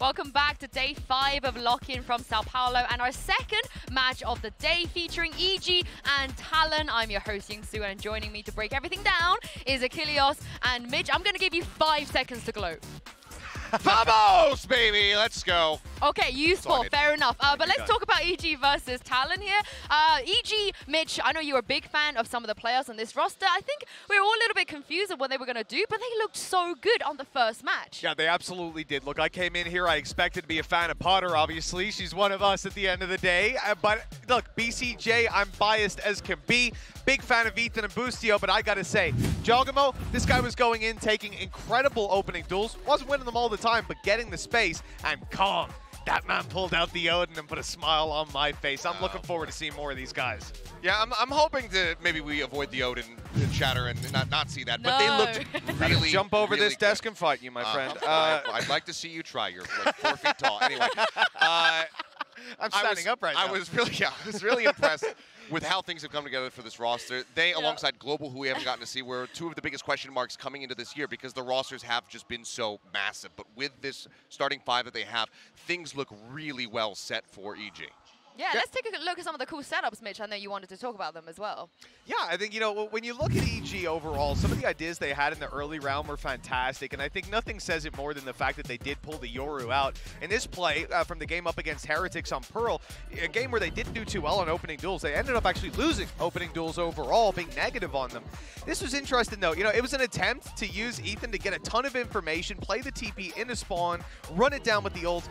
Welcome back to day 5 of Lock-In from Sao Paulo and our second match of the day featuring EG and Talon. I'm your host, Yingsu, and joining me to break everything down is Achilleos and Mitch. I'm going to give you 5 seconds to gloat. Vamos, baby! Let's go. Okay, useful, fair enough. But let's talk about EG versus Talon here. EG, Mitch, I know you're a big fan of some of the players on this roster. I think we were all a little bit confused of what they were going to do, but they looked so good on the first match. Yeah, they absolutely did. Look, I came in here, I expected to be a fan of Potter, obviously. She's one of us at the end of the day. But look, BCJ, I'm biased as can be. Big fan of Ethan and Boostio, but I gotta say, Jogamo, this guy was going in, taking incredible opening duels. Wasn't winning them all the time, but getting the space, and Kong. That man pulled out the Odin and put a smile on my face. I'm looking forward to seeing more of these guys. Yeah, I'm hoping to maybe we avoid the Odin chatter and not see that. No. But they looked really Jump over really this desk and fight you, my friend. I'd like to see you try. You're like 4 feet tall. Anyway, I'm standing up right now. I was really impressed with how things have come together for this roster. They, alongside Global, who we haven't gotten to see, were 2 of the biggest question marks coming into this year because the rosters have just been so massive. But with this starting 5 that they have, things look really well set for EG. Yeah, let's take a look at some of the cool setups, Mitch. I know you wanted to talk about them as well. Yeah, I think, you know, when you look at EG overall, some of the ideas they had in the early round were fantastic, and I think nothing says it more than the fact that they did pull the Yoru out. In this play, from the game up against Heretics on Pearl, a game where they didn't do too well on opening duels, they ended up actually losing opening duels overall, being negative on them. This was interesting, though. You know, it was an attempt to use Ethan to get a ton of information, play the TP in a spawn, run it down with the ult.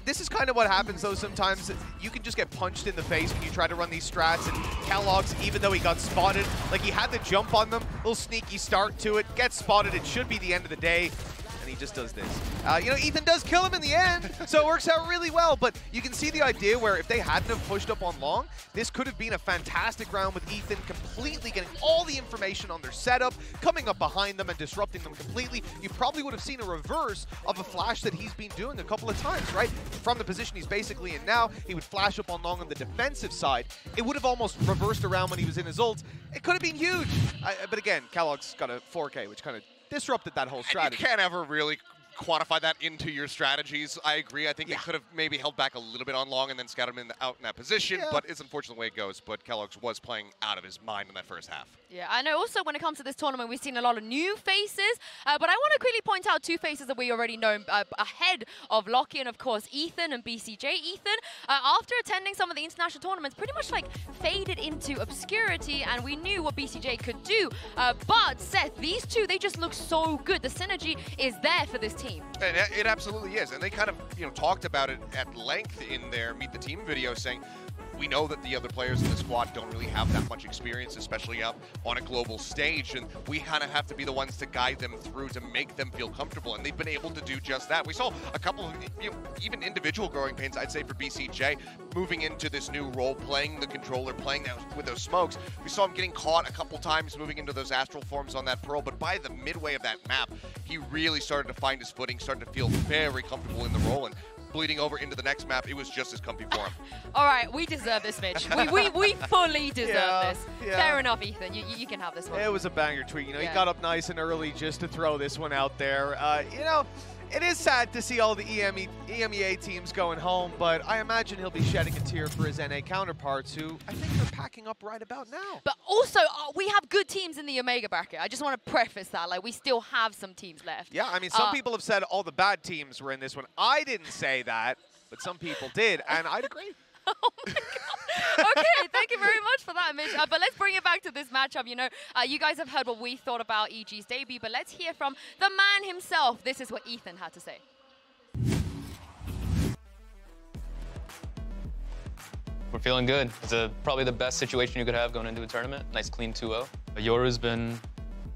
This is kind of what happens, though, sometimes. You can just get punched in the face when you try to run these strats, and keloqz, even though he got spotted, like he had the jump on them, little sneaky start to it, gets spotted, it should be the end of the day, and he just does this. You know, Ethan does kill him in the end, so it works out really well, but you can see the idea where if they hadn't have pushed up on long, this could have been a fantastic round with Ethan completely getting all the information on their setup, coming up behind them and disrupting them completely. You probably would have seen a reverse of a flash that he's been doing a couple of times, right? From the position he's basically in now, he would flash up on long on the defensive side. It would have almost reversed around when he was in his ult. It could have been huge. But again, keloqz got a 4K, which kind of disrupted that whole strategy. And you can't ever really quantify that into your strategies. I agree. I think they could have maybe held back a little bit on long and then scouted him out in that position, but it's unfortunately the way it goes. But keloqz was playing out of his mind in that first half. Yeah, I know also when it comes to this tournament, we've seen a lot of new faces, but I want to quickly point out 2 faces that we already know ahead of Lock-In, of course, Ethan and BCJ. Ethan, after attending some of the international tournaments, pretty much like faded into obscurity, and we knew what BCJ could do. But Seth, these 2, they just look so good. The synergy is there for this team. And it absolutely is. And they kind of, you know, talked about it at length in their Meet the Team video, saying, we know that the other players in the squad don't really have that much experience, especially up on a global stage, and we kind of have to be the ones to guide them through to make them feel comfortable, and they've been able to do just that. We saw a couple of, you know, even individual growing pains, I'd say, for BCJ, moving into this new role, playing the controller, playing with those smokes. We saw him getting caught a couple times moving into those astral forms on that Pearl, but by the midway of that map, he really started to find his footing, started to feel very comfortable in the role, and bleeding over into the next map, it was just as comfy for him. All right, we deserve this, Mitch. We fully deserve this. Fair enough, Ethan. You can have this one. It was a banger tweet. You know, he got up nice and early just to throw this one out there. You know, it is sad to see all the EMEA teams going home, but I imagine he'll be shedding a tear for his NA counterparts, who I think they're packing up right about now. But also, we have good teams in the Omega bracket. I just want to preface that. Like, we still have some teams left. Yeah, I mean, some people have said all the bad teams were in this one. I didn't say that, but some people did, and I'd agree. Oh my God. Okay, thank you very much for that, Mitch. But let's bring it back to this matchup. You know, you guys have heard what we thought about EG's debut, but let's hear from the man himself. This is what Ethan had to say. We're feeling good. It's probably the best situation you could have going into a tournament. Nice clean 2-0. Yoru's been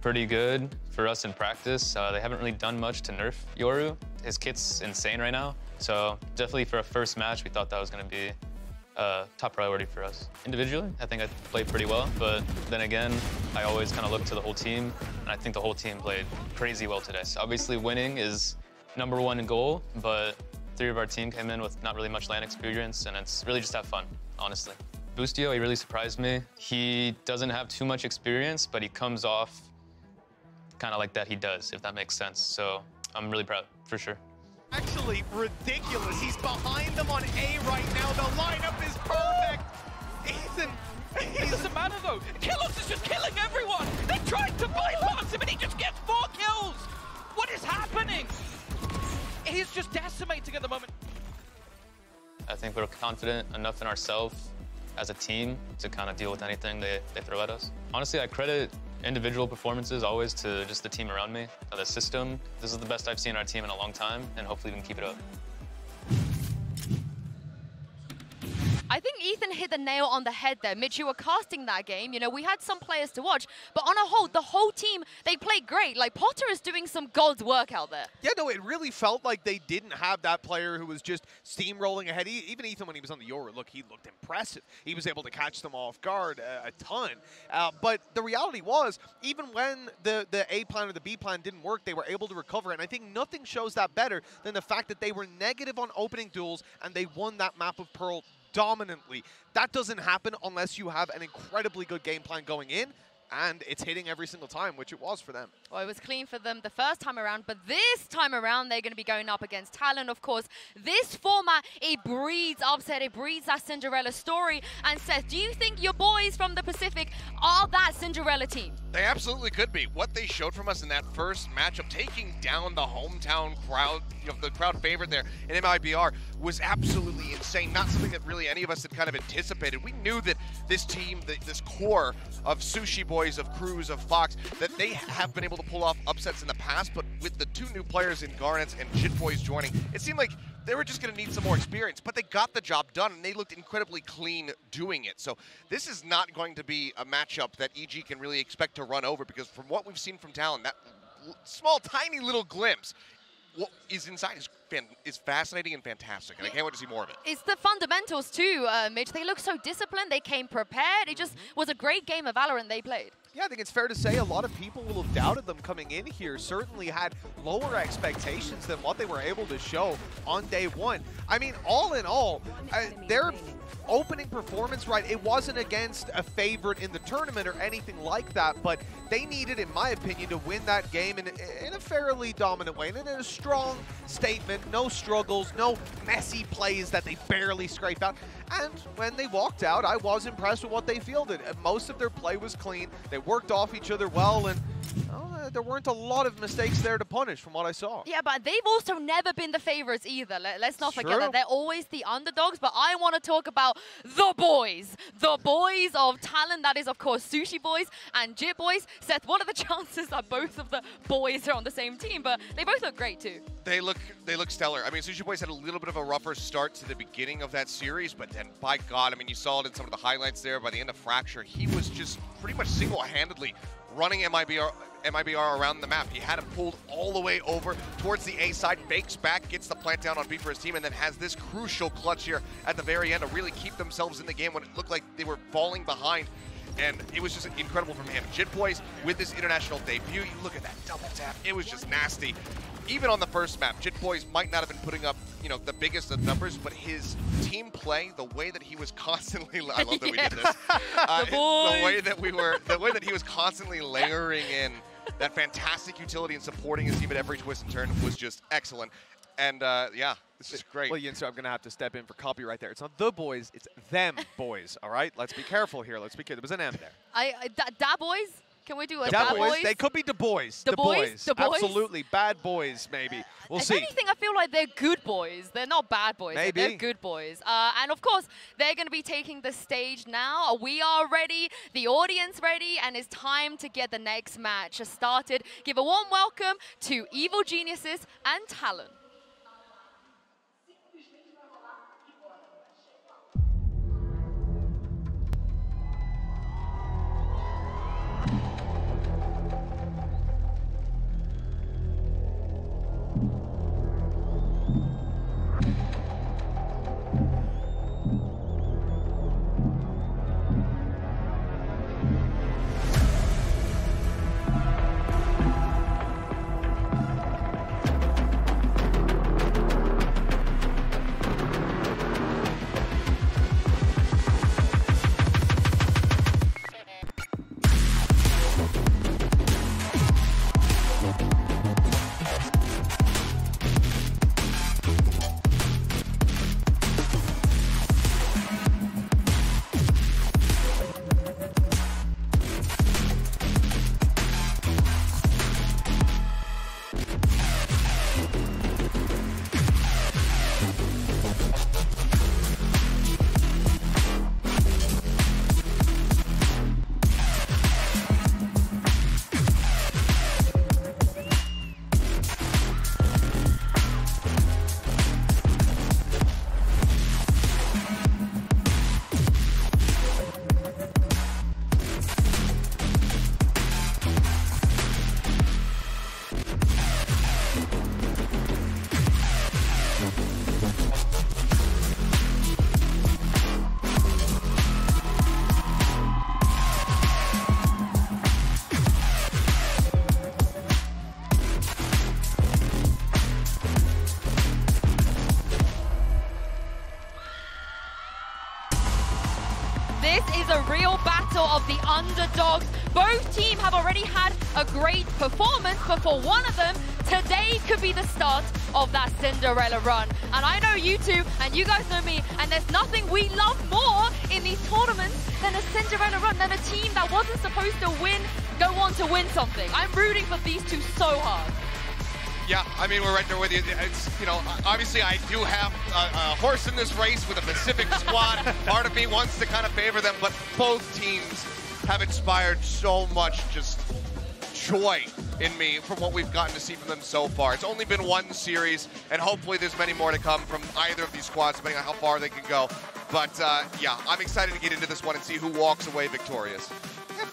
pretty good for us in practice. They haven't really done much to nerf Yoru. His kit's insane right now. So definitely for a first match, we thought that was going to be top priority for us. Individually, I think I played pretty well, but then again, I always kind of look to the whole team, and I think the whole team played crazy well today. So obviously winning is #1 goal, but 3 of our team came in with not really much LAN experience, and it's really just have fun, honestly. Boostio, he really surprised me. He doesn't have too much experience, but he comes off kind of like that he does, if that makes sense. So I'm really proud, for sure. Actually ridiculous. He's behind them on A right now. The lineup is perfect. Ethan, It doesn't matter though. Kilos is just killing everyone. They tried to bypass him and he just gets 4 kills. What is happening? He's just decimating at the moment. I think we're confident enough in ourselves as a team to kind of deal with anything they throw at us. Honestly, I credit individual performances always to just the team around me, the system. This is the best I've seen our team in a long time, and hopefully we can keep it up. I think Ethan hit the nail on the head there. Mitch, you were casting that game. You know, we had some players to watch, but on a whole, the whole team, they played great. Like, Potter is doing some God's work out there. yeah, no, it really felt like they didn't have that player who was just steamrolling ahead. Even Ethan, when he was on the Yoru, look, he looked impressive. He was able to catch them off guard a ton. But the reality was, even when the A plan or the B plan didn't work, they were able to recover. And I think nothing shows that better than the fact that they were negative on opening duels and they won that map of Pearl dominantly. That doesn't happen unless you have an incredibly good game plan going in, and it's hitting every single time, which it was for them. Well, it was clean for them the first time around, but this time around, they're going to be going up against Talon, of course. This format, it breeds upset, it breeds that Cinderella story. And Seth, do you think your boys from the Pacific are that Cinderella team? They absolutely could be. What they showed from us in that first matchup, taking down the hometown crowd, you know, the crowd favorite there in MIBR, was absolutely insane. Not something that really any of us had kind of anticipated. We knew that this team, this core of Sushi Boys, of Cruz, of Fox, that they have been able to pull off upsets in the past, but with the 2 new players in Garnets and Jit Boys joining, it seemed like they were just going to need some more experience, but they got the job done, and they looked incredibly clean doing it. So this is not going to be a matchup that EG can really expect to run over, because from what we've seen from Talon, that small, tiny little glimpse, what is inside is fascinating and fantastic, and I can't wait to see more of it. It's the fundamentals too, Mitch. They look so disciplined, they came prepared. It just was a great game of Valorant they played. Yeah, I think it's fair to say a lot of people will have doubted them coming in here, certainly had lower expectations than what they were able to show on day one. I mean, all in all, their opening performance, right, it wasn't against a favorite in the tournament or anything like that, but they needed, in my opinion, to win that game in a fairly dominant way, and in a strong statement, no struggles, no messy plays that they barely scrape out. And when they walked out, I was impressed with what they fielded. Most of their play was clean. They worked off each other well, and there weren't a lot of mistakes there to punish from what I saw. Yeah, but they've also never been the favorites either. Let's not forget that. They're always the underdogs, but I want to talk about the boys. The boys of Talon. That is, of course, Sushi Boys and Jit Boys. Seth, what are the chances that both of the boys are on the same team? But they both look great, too. They look stellar. I mean, Sushi Boys had a little bit of a rougher start to the beginning of that series, but then, by God, I mean, you saw it in some of the highlights there. By the end of Fracture, he was just pretty much single-handedly running MIBR around the map. He had him pulled all the way over towards the A side, fakes back, gets the plant down on B for his team, and then has this crucial clutch here at the very end to really keep themselves in the game when it looked like they were falling behind. And it was just incredible from him. Jit Boys, with this international debut, you look at that double tap, it was just nasty. Even on the first map, Jit Boys might not have been putting up, you know, the biggest of numbers, but his team play, the way that he was constantly, I love that we did this. The way that he was constantly layering in that fantastic utility and supporting his team at every twist and turn was just excellent. And yeah, this is great. Well, Yinso, I'm going to have to step in for copyright there. It's not the boys, it's them boys, all right? Let's be careful here. Let's be careful. There was an M there. Da boys? Can we do a Da Da boys? boys? They could be Da boys. Da boys? Da boys? Absolutely. Bad boys, maybe. We'll If see. anything, I feel like they're good boys. They're not bad boys. Maybe. They're good boys. And of course, they're going to be taking the stage now. We are ready, the audience ready, and it's time to get the next match started. Give a warm welcome to Evil Geniuses and Talon. This is a real battle of the underdogs. Both teams have already had a great performance, but for one of them, today could be the start of that Cinderella run. And I know you two, and you guys know me, and there's nothing we love more in these tournaments than a Cinderella run, than a team that wasn't supposed to win, go on to win something. I'm rooting for these two so hard. Yeah, I mean, we're right there with you. It's, you know, obviously I do have a horse in this race with a Pacific squad. Part of me wants to kind of favor them, but both teams have inspired so much just joy in me from what we've gotten to see from them so far. It's only been one series, and hopefully there's many more to come from either of these squads, depending on how far they can go. But yeah, I'm excited to get into this one and see who walks away victorious.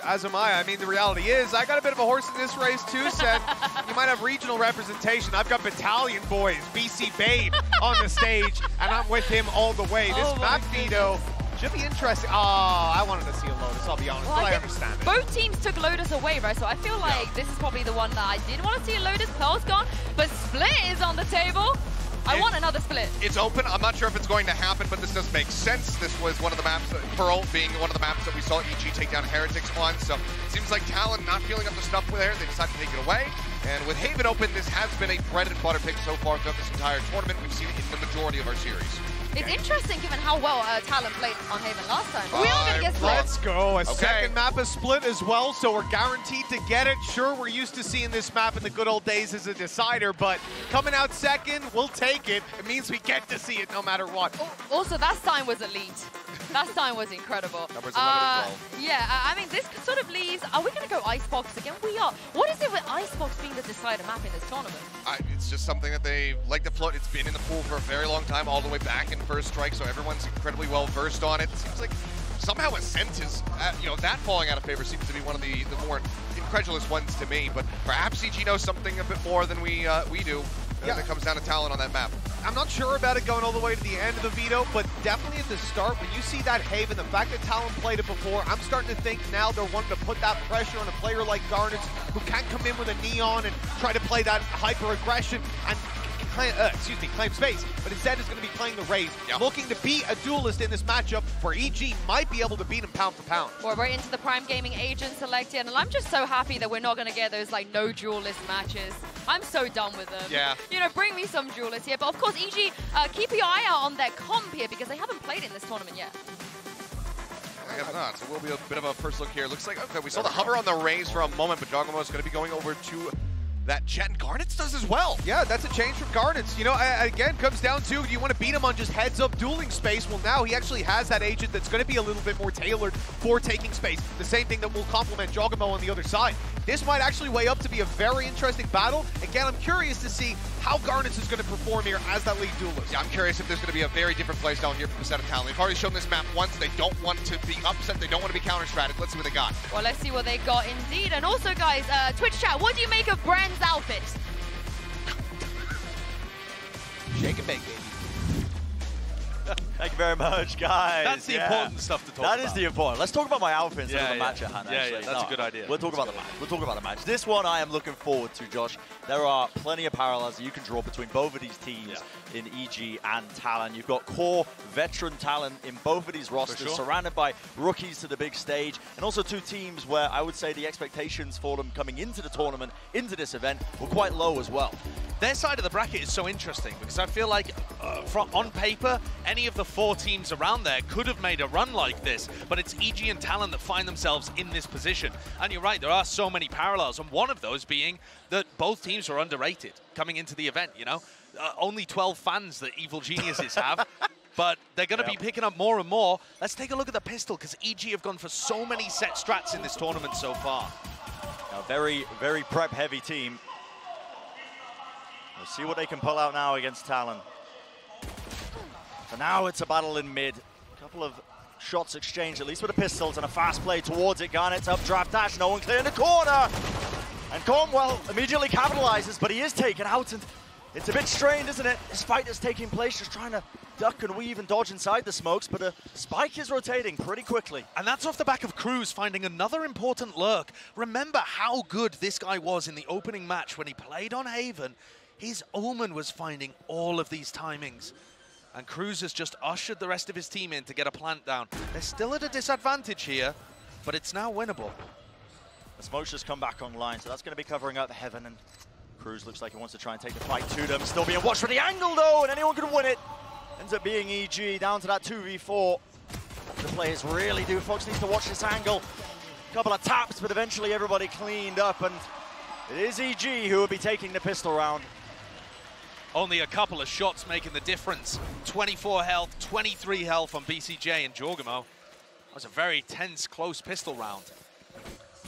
As am I. I mean, the reality is, I got a bit of a horse in this race too, Seth. You might have regional representation. I've got Battalion Boys, BC Babe, on the stage, and I'm with him all the way. This map, Vito, should be interesting. Oh, I wanted to see a Lotus, I'll be honest, but I understand it. Both teams took Lotus away, right? So I feel like this is probably the one that I didn't want to see a Lotus. Pearl's gone, but Split is on the table. I want another Split. It's open. I'm not sure if it's going to happen, but this does make sense. This was one of the maps, Pearl being one of the maps that we saw EG take down Heretics on. So it seems like Talon not feeling up the stuff there. They decided to take it away. And with Haven open, this has been a bread and butter pick so far throughout this entire tournament. We've seen it in the majority of our series. It's interesting given how well Talon played on Haven last time. We are going to get Split. Let's go. A second map is Split as well, so we're guaranteed to get it. Sure, we're used to seeing this map in the good old days as a decider, but coming out second, we'll take it. It means we get to see it no matter what. Also, that sign was elite. That sign was incredible. Numbers 11 and 12. Yeah, I mean, this sort of leaves... Are we going to go Icebox again? We are. What is it with Icebox being the decider map in this tournament? It's just something that they like to float. It's been in the pool for a very long time, all the way back in First Strike, so everyone's incredibly well versed on it. It seems like somehow Ascent is, you know, that falling out of favor seems to be one of the more incredulous ones to me. But perhaps EG knows something a bit more than we do when it comes down to Talon on that map. I'm not sure about it going all the way to the end of the veto, but definitely at the start, when you see that Haven, the fact that Talon played it before, I'm starting to think now they're wanting to put that pressure on a player like Garnets, who can't come in with a Neon and try to play that hyper-aggression and claim space, but instead is going to be playing the Raze, looking to be a duelist in this matchup where EG might be able to beat him pound for pound. We're right into the Prime Gaming agent selected, and I'm just so happy that we're not going to get those like no duelist matches. I'm so done with them. Yeah. You know, bring me some duelists here, but of course EG, keep your eye out on their comp here because they haven't played in this tournament yet. I guess not, so we'll be a bit of a first look here. Looks like, okay, we saw the hover on the Raze for a moment, but Jawgemo is going to be going over to that Jet, and Garnets does as well. Yeah, that's a change from Garnets. You know, again, comes down to, do you want to beat him on just heads-up dueling space? Well, now he actually has that agent that's going to be a little bit more tailored for taking space. The same thing that will complement Jawgemo on the other side. This might actually weigh up to be a very interesting battle. Again, I'm curious to see how Garnets is going to perform here as that lead duelist. Yeah, I'm curious if there's going to be a very different play style here from the set of Talon. They've already shown this map once. They don't want to be upset. They don't want to be counter-stratted. Let's see what they got. Well, let's see what they got indeed. And also, guys, Twitch chat, what do you make of Brand's outfit? Shake and bake, baby. Thank you very much, guys. That's the important stuff to talk about. That is the important. Let's talk about my outfit instead of the match at hand, actually. Yeah, that's a good idea. We'll talk about the match. We'll talk about the match. This one I am looking forward to, Josh. There are plenty of parallels that you can draw between both of these teams in EG and Talon. You've got core veteran talent in both of these rosters, surrounded by rookies to the big stage, and also two teams where I would say the expectations for them coming into the tournament, into this event, were quite low as well. Their side of the bracket is so interesting because I feel like on paper, any of the four teams around there could have made a run like this, but it's EG and Talon that find themselves in this position. And you're right, there are so many parallels, and one of those being that both teams are underrated coming into the event, you know? only 12 fans that Evil Geniuses have. But they're going to be picking up more and more. Let's take a look at the pistol, because EG have gone for so many set strats in this tournament so far. A very, very prep-heavy team. We'll see what they can pull out now against Talon. For now, it's a battle in mid. A couple of shots exchanged, at least with the pistols, and a fast play towards it. Garnet's up, draft dash, no one clear in the corner. And Cornwell immediately capitalizes, but he is taken out, and it's a bit strained, isn't it? This fight is taking place, just trying to duck and weave and dodge inside the smokes, but a spike is rotating pretty quickly. And that's off the back of Cruz finding another important lurk. Remember how good this guy was in the opening match when he played on Haven. His Omen was finding all of these timings. And Cruz has just ushered the rest of his team in to get a plant down. They're still at a disadvantage here, but it's now winnable. The smokes just come back online, so that's going to be covering up Heaven, and Cruz looks like he wants to try and take the fight to them. Still being watched for the angle, though, and anyone could win it. Ends up being EG, down to that 2v4. The players really do. Fox needs to watch this angle. A couple of taps, but eventually everybody cleaned up, and it is EG who will be taking the pistol round. Only a couple of shots making the difference. 24 health, 23 health on BCJ and Jorgamo. That was a very tense, close pistol round.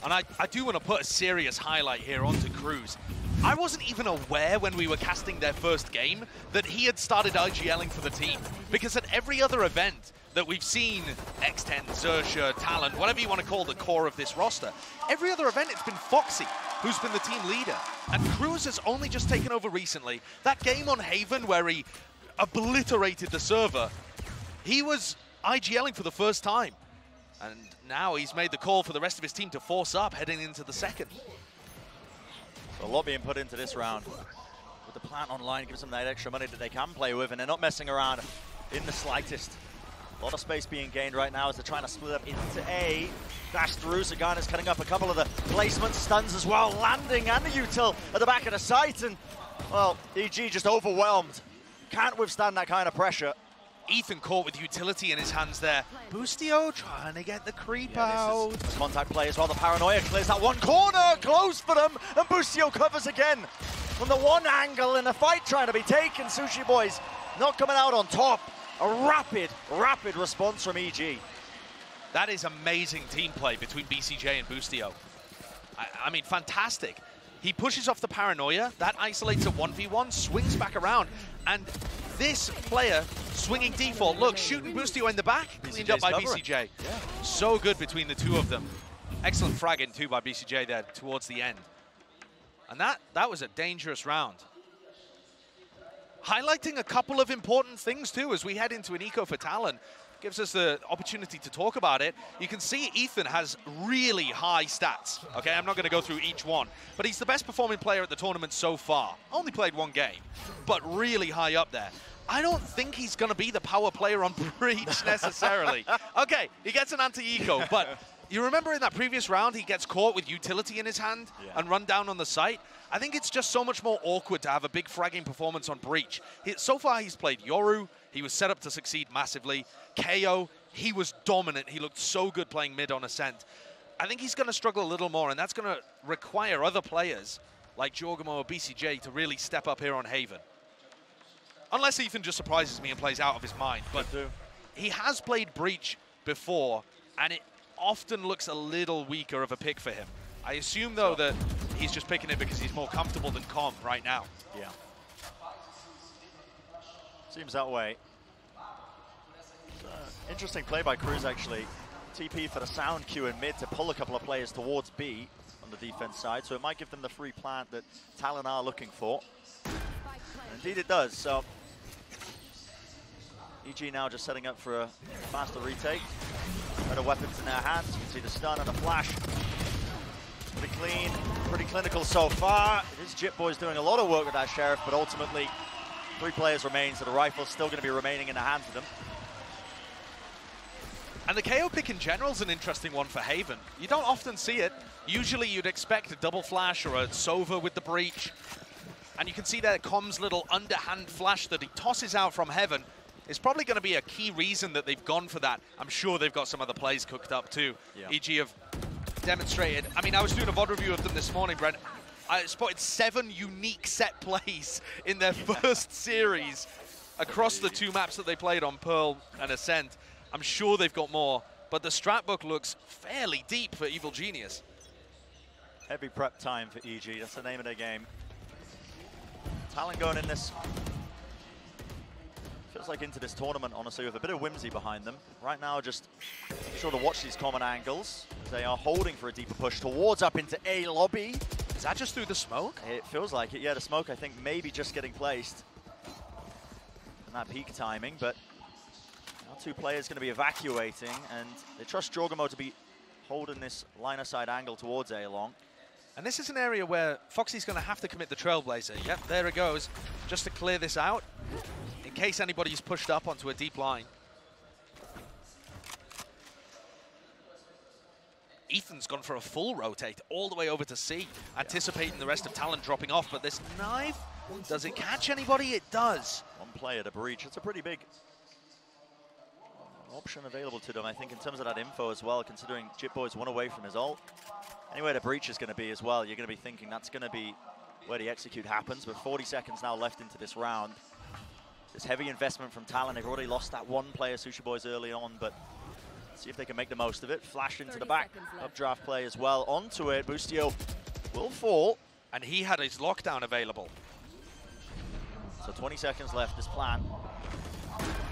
And I do want to put a serious highlight here onto Cruz. I wasn't even aware when we were casting their first game that he had started IGLing for the team. Because at every other event that we've seen, X10, Xerxia, Talon, whatever you want to call the core of this roster, every other event it's been Foxy who's been the team leader. And Cruz has only just taken over recently. That game on Haven where he obliterated the server, he was IGLing for the first time. And now he's made the call for the rest of his team to force up heading into the second. So a lot being put into this round. With the plant online, gives them that extra money that they can play with, and they're not messing around in the slightest. A lot of space being gained right now as they're trying to split up into A. Dash through, Sagan is cutting up a couple of the placements, stuns as well, landing, and the util at the back of the site, and, well, EG just overwhelmed. Can't withstand that kind of pressure. Ethan caught with utility in his hands there. Boostio trying to get the creep out. This is contact play as well. The Paranoia clears that one corner, close for them, and Boostio covers again. From the one angle in a fight trying to be taken, Sushi Boys not coming out on top. A rapid response from EG. That is amazing team play between BCJ and Boostio. I mean, fantastic. He pushes off the Paranoia, that isolates a 1v1, swings back around, and this player swinging default, look, shooting Boostio in the back, cleaned up by BCJ. Yeah. So good between the two of them. Excellent fragging too by BCJ there towards the end. And that was a dangerous round. Highlighting a couple of important things too as we head into an eco for Talon. Gives us the opportunity to talk about it. You can see Ethan has really high stats. Okay, I'm not going to go through each one, but he's the best performing player at the tournament so far. Only played one game, but really high up there. I don't think he's going to be the power player on Breach necessarily. Okay, he gets an anti-eco, but you remember in that previous round, he gets caught with utility in his hand and run down on the site. I think it's just so much more awkward to have a big fragging performance on Breach. So far, he's played Yoru. He was set up to succeed massively. KO, he was dominant. He looked so good playing mid on Ascent. I think he's going to struggle a little more, and that's going to require other players like Jorgamo or BCJ to really step up here on Haven. Unless Ethan just surprises me and plays out of his mind. But he has played Breach before, and it often looks a little weaker of a pick for him. I assume, though, that he's just picking it because he's more comfortable than Com right now. Yeah. Seems that way. Interesting play by Cruz, actually. TP for the sound Q in mid to pull a couple of players towards B on the defense side, so it might give them the free plant that Talon are looking for. And indeed it does, so EG now just setting up for a faster retake. Better weapons in their hands. You can see the stun and the flash. Pretty clean, pretty clinical so far. It is Jip Boys doing a lot of work with that Sheriff, but ultimately 3 players remain, so the rifle's still going to be remaining in the hands of them. And the KO pick in general is an interesting one for Haven. You don't often see it. Usually you'd expect a double flash or a Sova with the Breach. And you can see there Com's little underhand flash that he tosses out from Heaven is probably going to be a key reason that they've gone for that. I'm sure they've got some other plays cooked up too. Yeah. EG have demonstrated. I mean, I was doing a VOD review of them this morning, Brent. I spotted 7 unique set plays in their first series across the 2 maps that they played on Pearl and Ascent. I'm sure they've got more, but the strat book looks fairly deep for Evil Genius. Heavy prep time for EG, that's the name of their game. Talon going in this, feels like into this tournament, honestly, with a bit of whimsy behind them. Right now, just make sure to watch these common angles, as they are holding for a deeper push towards up into A lobby. Is that just through the smoke? It feels like it, yeah, the smoke, I think, maybe just getting placed. And that peak timing, but now 2 players going to be evacuating, and they trust Jorgamo to be holding this line-of-sight angle towards A long. And this is an area where Foxy's going to have to commit the Trailblazer. Yep, there it goes, just to clear this out, in case anybody's pushed up onto a deep line. Ethan's gone for a full rotate all the way over to C, anticipating the rest of Talon dropping off, but this knife, does it catch anybody? It does. 1 player to breach. It's a pretty big option available to them, I think, in terms of that info as well, considering Jitboy's 1 away from his ult. Anywhere the breach is going to be as well, you're going to be thinking that's going to be where the execute happens, with 40 seconds now left into this round. This heavy investment from Talon. They've already lost that 1 player, Sushi Boys, early on, but see if they can make the most of it. Flash into the back of draft play as well. Onto it, Boostio will fall. And he had his lockdown available. So 20 seconds left, this plan.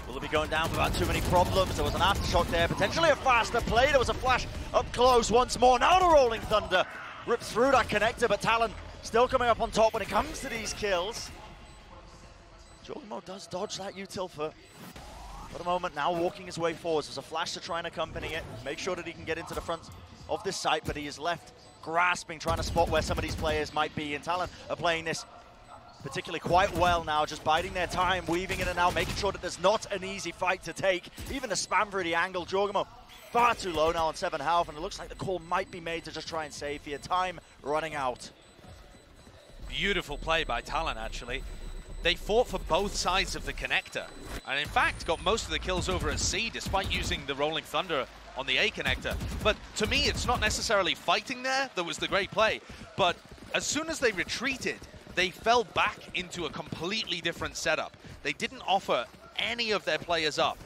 Will it be going down without too many problems? There was an aftershock there, potentially a faster play. There was a flash up close once more. Now the Rolling Thunder rips through that connector, but Talon still coming up on top when it comes to these kills. Jorgamo does dodge that util for a moment, now walking his way forwards. There's a flash to try and accompany it, make sure that he can get into the front of this site, but he is left grasping, trying to spot where some of these players might be, and Talon are playing this particularly quite well now, just biding their time, weaving in and out, making sure that there's not an easy fight to take. Even the spam through the angle, Jorgamo far too low now on 7 health, and it looks like the call might be made to just try and save here. Time running out. Beautiful play by Talon, actually. They fought for both sides of the connector, and in fact got most of the kills over at C, despite using the Rolling Thunder on the A connector. But to me, it's not necessarily fighting there that was the great play, but as soon as they retreated, they fell back into a completely different setup. They didn't offer any of their players up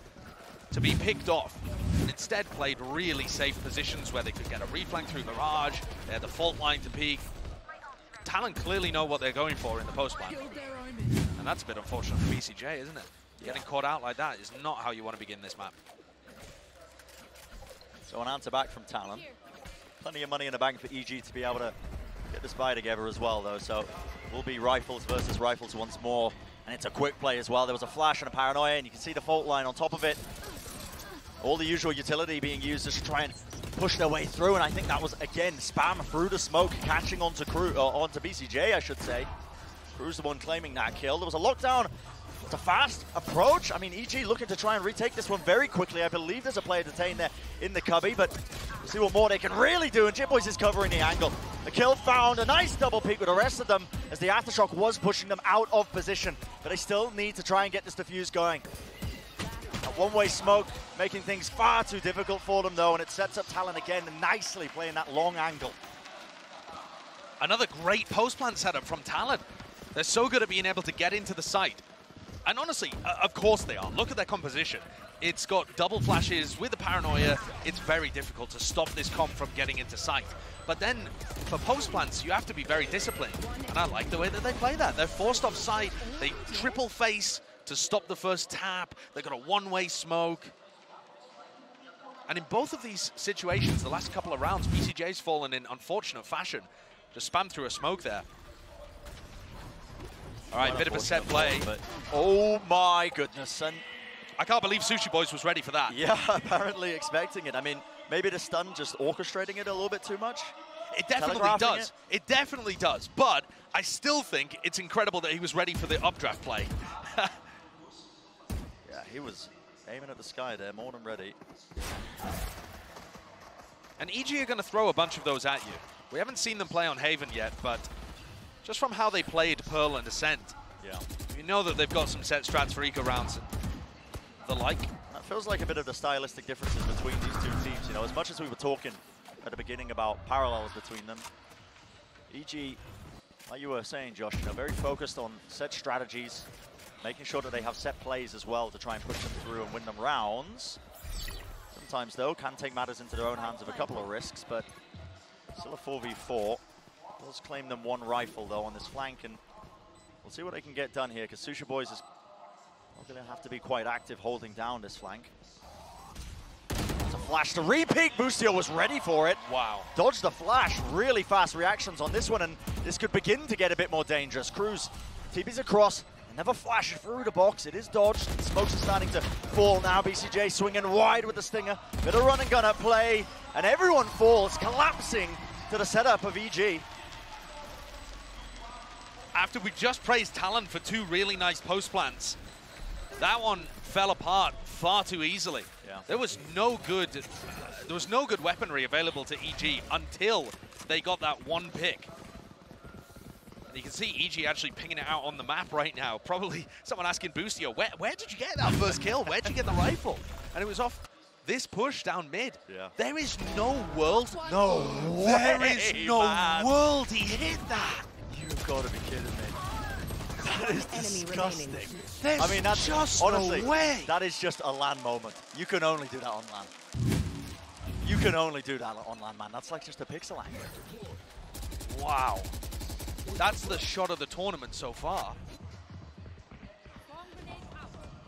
to be picked off, and instead played really safe positions where they could get a reflank through Garage, they had the fault line to peek. Talon clearly know what they're going for in the post plan. And that's a bit unfortunate for BCJ, isn't it? Yeah. Getting caught out like that is not how you want to begin this map. So an answer back from Talon. Plenty of money in the bank for EG to be able to get this buy together as well, though. So will be rifles versus rifles once more. And it's a quick play as well. There was a flash and a paranoia, and you can see the fault line on top of it. All the usual utility being used to try and push their way through, and I think that was, again, spam through the smoke, catching onto onto BCJ, I should say. Crew's the one claiming that kill. There was a lockdown. It's a fast approach. I mean, EG looking to try and retake this one very quickly. I believe there's a player detained there in the cubby, but we'll see what more they can really do, and Jitboys is covering the angle. The kill found, a nice double peek with the rest of them, as the aftershock was pushing them out of position, but they still need to try and get this defuse going. A one-way smoke, making things far too difficult for them, though, and it sets up Talon again nicely, playing that long angle. Another great post-plan setup from Talon. They're so good at being able to get into the site. And honestly, of course they are. Look at their composition. It's got double flashes with the paranoia. It's very difficult to stop this comp from getting into sight. But then, for post-plants, you have to be very disciplined. And I like the way that they play that. They're forced off site. They triple face to stop the first tap. They've got a one-way smoke. And in both of these situations, the last couple of rounds, BCJ's fallen in unfortunate fashion. Just spam through a smoke there. All right, bit of a set play. But oh my goodness. And I can't believe Sushi Boys was ready for that. Yeah, apparently expecting it. I mean, maybe the stun just orchestrating it a little bit too much. It definitely does. It definitely does. But I still think it's incredible that he was ready for the updraft play. Yeah, he was aiming at the sky there, more than ready. And EG are going to throw a bunch of those at you. We haven't seen them play on Haven yet, but just from how they played Pearl and Ascent, yeah, you know that they've got some set strats for eco rounds and the like. That feels like a bit of the stylistic differences between these two teams. You know, as much as we were talking at the beginning about parallels between them, EG Like you were saying, Josh, you know, very focused on set strategies, making sure that they have set plays as well to try and push them through and win them rounds. Sometimes, though, can take matters into their own hands with a couple of risks, but still a 4v4. Does claim them one rifle, though, on this flank, and we'll see what they can get done here, because Susha Boys is going to have to be quite active holding down this flank. It's a flash to repeat. Boostio was ready for it. Wow. Dodged the flash. Really fast reactions on this one, and this could begin to get a bit more dangerous. Cruz TP's across. Never flashes through the box. It is dodged. Smokes are starting to fall now. BCJ swinging wide with the stinger. Bit of run and gun at play. And everyone falls, collapsing to the setup of EG. After we just praised Talon for 2 really nice post plants, that one fell apart far too easily. Yeah. There was no good weaponry available to EG until they got that one pick. You can see EG actually pinging it out on the map right now. Probably someone asking Boostio, where did you get that first kill? Where did you get the rifle? And it was off this push down mid. Yeah. There is no world. No There way, is no man. world he hit that. You've got to be kidding me. That is disgusting. There's I mean, that's just honestly, no way. that is just a LAN moment. You can only do that on LAN. You can only do that on LAN, man. That's like just a pixel angle. Wow. That's the shot of the tournament so far.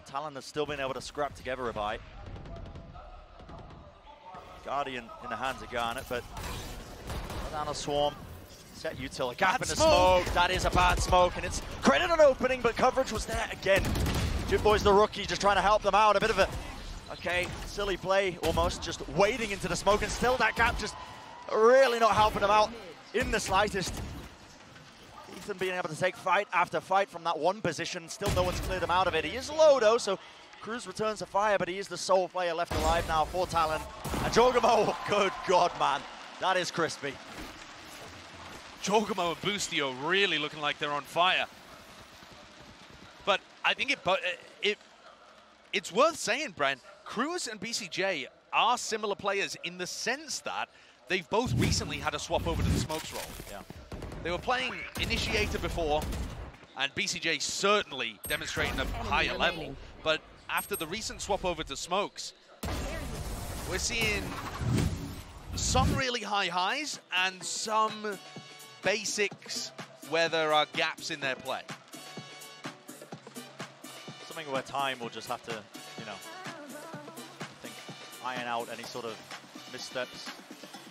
Talon has still been able to scrap together a bite. Guardian in the hands of Garnet, but down a swarm. Set util, a gap in the smoke. That is a bad smoke, and it's credit on opening, but coverage was there again. Jitboy's the rookie, just trying to help them out. A bit of a, okay, silly play almost, just wading into the smoke, and still that gap just really not helping them out in the slightest. Ethan being able to take fight after fight from that one position. Still no one's cleared him out of it. He is low though, so Cruz returns to fire, but he is the sole player left alive now for Talon. And Jorgamo, good God, man. That is crispy. Jorgamo and Boostio really looking like they're on fire. But I think it's worth saying, Brent, Cruz and BCJ are similar players in the sense that they've both recently had a swap over to the smokes role. Yeah. They were playing Initiator before, and BCJ certainly demonstrating a higher level. But after the recent swap over to smokes, we're seeing some really high highs and some basics where there are gaps in their play. Something where time will just have to, you know, I think iron out any sort of missteps.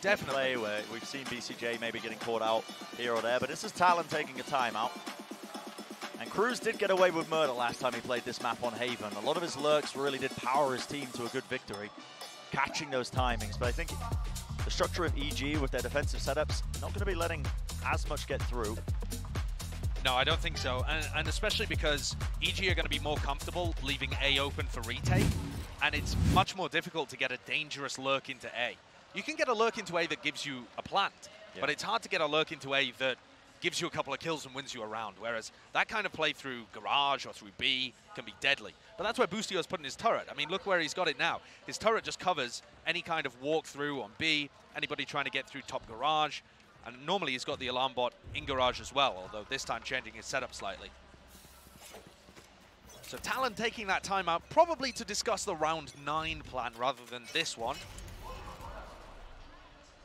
Definitely. Play where we've seen BCJ maybe getting caught out here or there, but this is Talon taking a timeout. And Cruz did get away with murder last time he played this map on Haven. A lot of his lurks really did power his team to a good victory, catching those timings. But I think the structure of EG with their defensive setups, not going to be letting as much get through. No, I don't think so. And especially because EG are going to be more comfortable leaving A open for retake. And it's much more difficult to get a dangerous lurk into A. You can get a lurk into A that gives you a plant, but it's hard to get a lurk into A that gives you a couple of kills and wins you a round, whereas that kind of play through Garage or through B can be deadly. But that's where Boostio's putting his turret. I mean, look where he's got it now. His turret just covers any kind of walk-through on B, anybody trying to get through top Garage, and normally he's got the alarm bot in Garage as well, although this time changing his setup slightly. So Talon taking that time out, probably to discuss the round 9 plan rather than this one.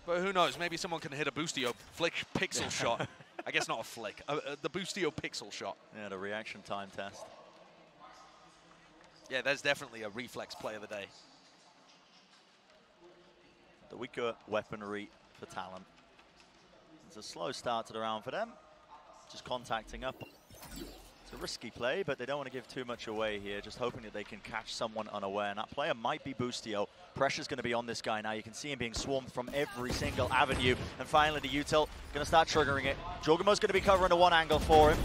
But who knows, maybe someone can hit a Boostio flick pixel shot. I guess not a flick, the Boostio pixel shot. Yeah, the reaction time test. Yeah, there's definitely a reflex play of the day. The weaker weaponry for Talon. It's a slow start to the round for them. Just contacting up. It's a risky play, but they don't want to give too much away here. Just hoping that they can catch someone unaware. And that player might be Boostio. Pressure's going to be on this guy now. You can see him being swarmed from every single avenue. And finally, the util going to start triggering it. Jorgamo's going to be covering the one angle for him.